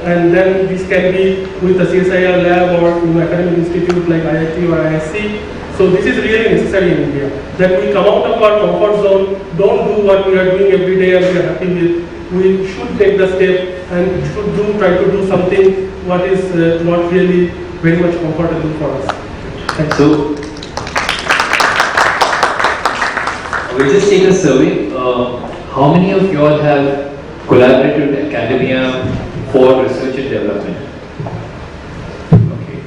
and then this can be with the CSIR lab or academic institute like IIT or ISC. So this is really necessary in India, that we come out of our comfort zone, don't do what we are doing every day and we are happy with. We should take the step and should try to do something what is not really very much comfortable for us. Thanks. So, we'll just take a survey. How many of you all have collaborated with academia for research and development? Okay,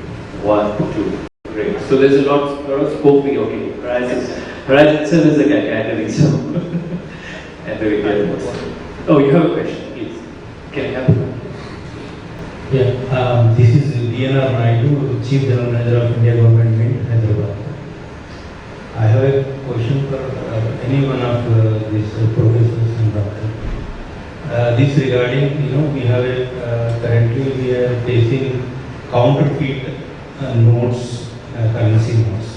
1, 2. Great. So there's a lot of scope here. Okay, Heraeus itself is like academy, so and the requirements. Oh, you have a question, please. Can you have one? Yeah, this is DNR Naidu, Chief General Manager of India Government Mint, Hyderabad. I have a question for any one of these professors and doctors. This regarding, we have currently we are facing counterfeit notes, currency notes.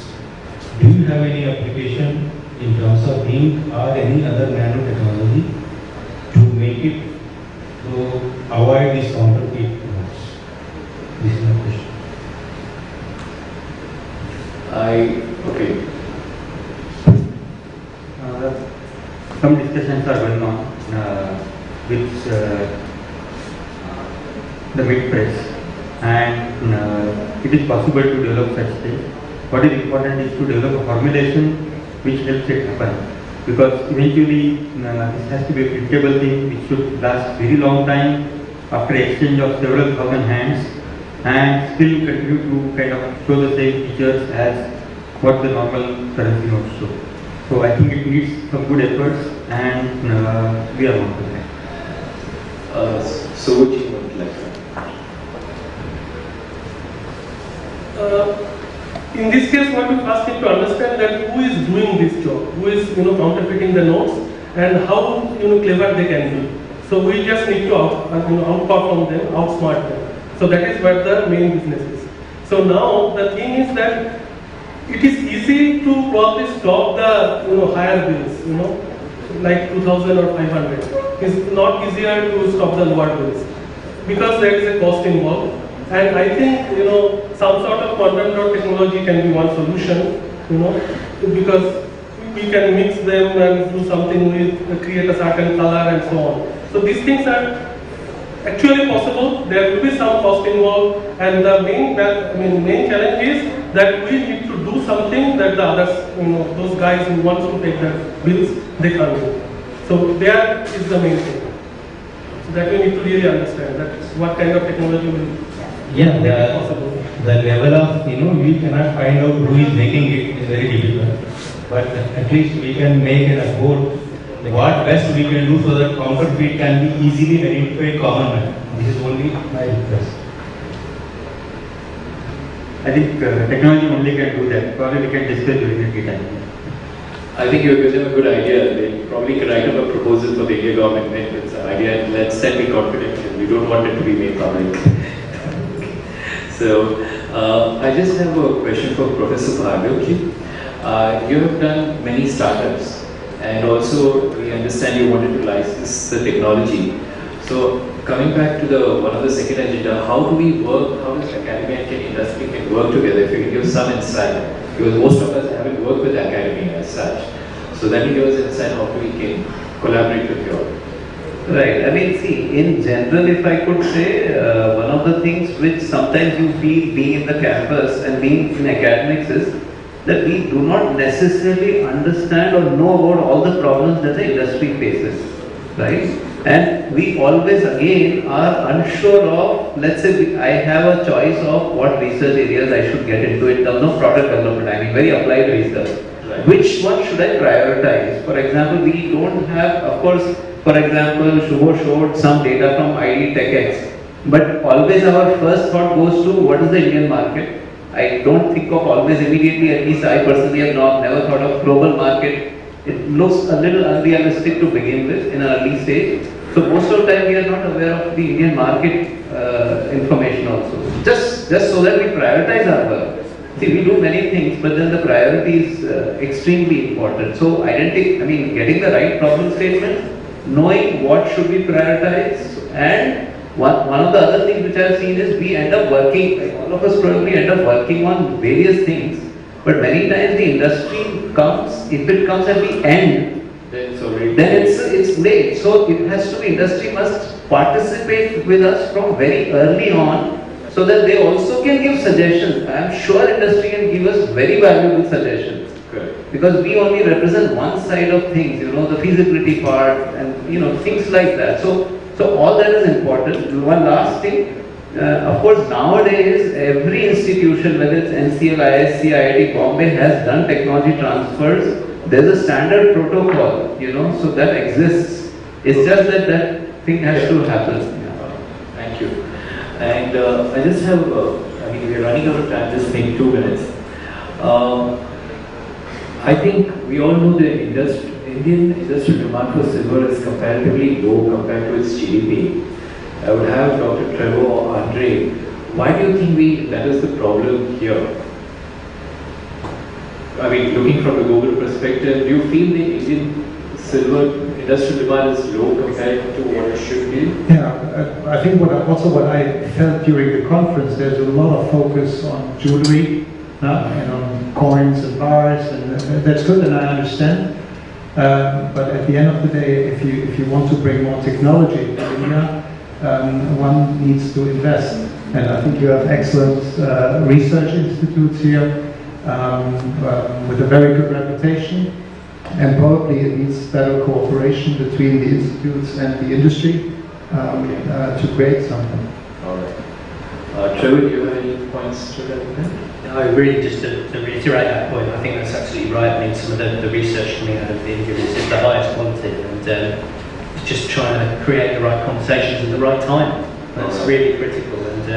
Do you have any application in terms of ink or any other nanotechnology to make it to avoid these counterfeit notes? This is my question. Okay. Some discussions are going on with the mid press, and it is possible to develop such things. What is important is to develop a formulation which helps it happen, because eventually this has to be a printable thing which should last very long time after exchange of several thousand hands, and still continue to kind of show the same features as what the normal currency notes show. So I think it needs some good efforts, and we are on to that. So what do you would like to? In this case, what we first need to understand that who is doing this job, who is counterfeiting the notes, and how clever they can be. So we just need to outperform them, outsmart them. So that is what the main business is. So now the thing is that it is easy to probably stop the higher bills, like 2,000 or 500. It's not easier to stop the lower bills because there is a cost involved. And I think some sort of quantum dot technology can be one solution, because we can mix them and do something with create a certain color and so on. So these things are actually possible. There will be some cost involved, and the main challenge is that we need to do something that the others, those guys who want to take the bills, they can't do. So there is the main thing. So that we need to really understand that what kind of technology will be possible. The level of, we cannot find out who is making it is very difficult. But at least we can make an effort what best we can do so that counterfeit can be easily identified common man. This is only my request. I think technology only can do that. Probably we can discuss during the tea time. I think you've given a good idea. They probably can write up a proposal for the Indian government with an idea and let's then be confidential. We don't want it to be made public. So, I just have a question for Professor Bhargava. You have done many startups and also we understand you wanted to license the technology. So, coming back to one of the second agenda, how do we work, how does academia and industry can work together? If you can give some insight, because most of us haven't worked with academia as such. So that will give us insight how we can collaborate with you all. Right. I mean, see, in general, if I could say, one of the things which sometimes you feel being in the campus and being in academics is that we do not necessarily understand or know about all the problems that the industry faces, right? And we always again are unsure of, let's say I have a choice of what research areas I should get into in terms of product development, I mean very applied research. Right. Which one should I prioritize? For example, we don't have, of course, for example, Subho showed some data from ID TechX, but always our first thought goes to what is the Indian market? I don't think of always immediately, at least I personally have never thought of global market. It looks a little unrealistic to begin with in an early stage. So most of the time we are not aware of the Indian market information also. Just so that we prioritize our work. See, we do many things, but then the priority is extremely important. So getting the right problem statement, knowing what should be prioritized, and one of the other things which I have seen is we end up working, like all of us probably end up working on various things, but many times the industry comes, if it comes at the end, then it's late. So it has to be, industry must participate with us from very early on so that they also can give suggestions. I am sure industry can give us very valuable suggestions. Correct. Because we only represent one side of things, the feasibility part and things like that. So all that is important. One last thing, of course nowadays every institution, whether it's NCL, ISC, IIT, Bombay has done technology transfers. There's a standard protocol, so that exists. It's just that thing has to happen. Thank you. And I just have, we're running out of time, just maybe 2 minutes. I think we all know the Indian industrial demand for silver is comparatively low compared to its GDP. I would have Dr. Trevor or Andre, why do you think that is the problem here? Looking from the global perspective, do you feel the Indian silver industrial demand is low compared to what it should be? Yeah, I think what I felt during the conference, there's a lot of focus on jewelry, and on coins and bars, and that's good, and I understand. But at the end of the day, if you want to bring more technology to India, one needs to invest. And I think you have excellent research institutes here with a very good reputation. And probably it needs better cooperation between the institutes and the industry to create something. All right. Trevor, do you have any points to that? I really, just to reiterate that point, I think that's absolutely right. Some of the research coming out of India is the highest quality, and it's just trying to create the right conversations at the right time. That's really critical, and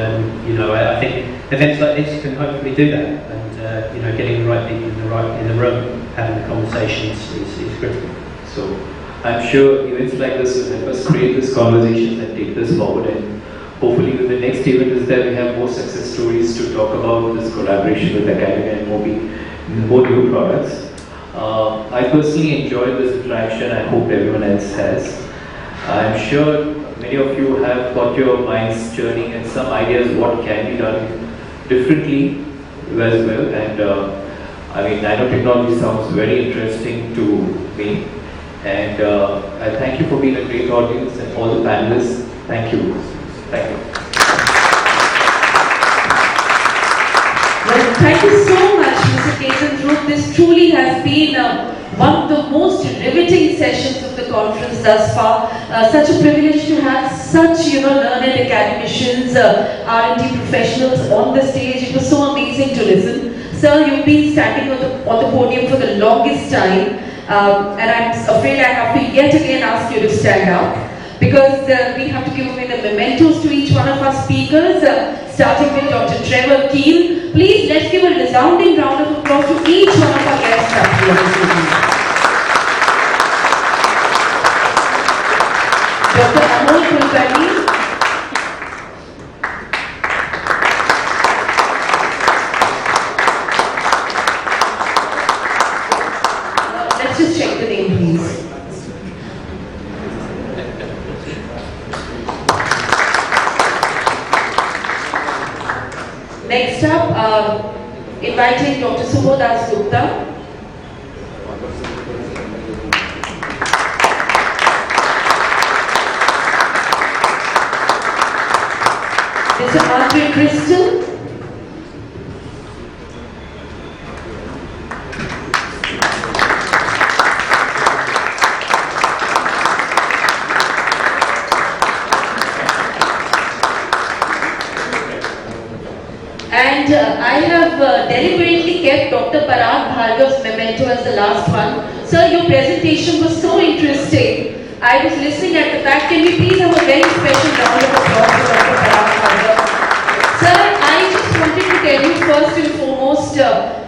I think events like this can hopefully do that. And getting the right people in the room, having the conversations is critical. So I'm sure events like this will help us create this conversation and take this forward. And hopefully, with the next event is that we have more success stories to talk about this collaboration with academia and more more new products. I personally enjoyed this interaction. I hope everyone else has. I'm sure many of you have got your minds churning and some ideas what can be done differently as well. And I mean, nanotechnology sounds very interesting to me. And I thank you for being a great audience and all the panelists. Thank you. Thank you. Well, thank you so much, Mr. Ketan. Dhruv. This truly has been one of the most riveting sessions of the conference thus far. Such a privilege to have such, learned academicians, R&D professionals on the stage. It was so amazing to listen. Sir, you've been standing on the podium for the longest time, and I'm afraid I have to yet again ask you to stand up, because we have to give away the mementos to each one of our speakers, starting with Dr. Trevor Keel. Please, let's give a resounding round of applause to each one of our guests up here this evening. Dr. Amol Kulkarni. Let's just check the name, please. Next up, inviting Dr. Subho Dasgupta. Mr. Andre Christl. And I have deliberately kept Dr. Parag Bhargava's memento as the last one. Sir, your presentation was so interesting. I was listening at the back. Can we please have a very special round of applause for Dr. Parag Bhargava? Sir, I just wanted to tell you first and foremost,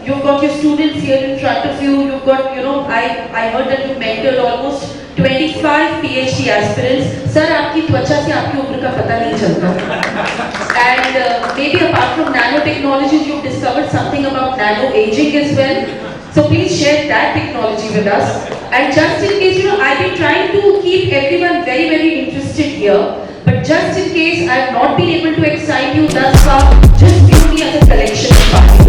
you've got your students here in front of you. You've got, I heard that you mentored almost 25 PhD aspirants. Sir, आपकी त्वचा से आपकी उम्र का पता नहीं चलता. And maybe apart from nanotechnologies, you've discovered something about nano-aging as well. So please share that technology with us. And just in case, I've been trying to keep everyone very, very interested here. But just in case I have not been able to excite you thus far, just give me as a collection of facts.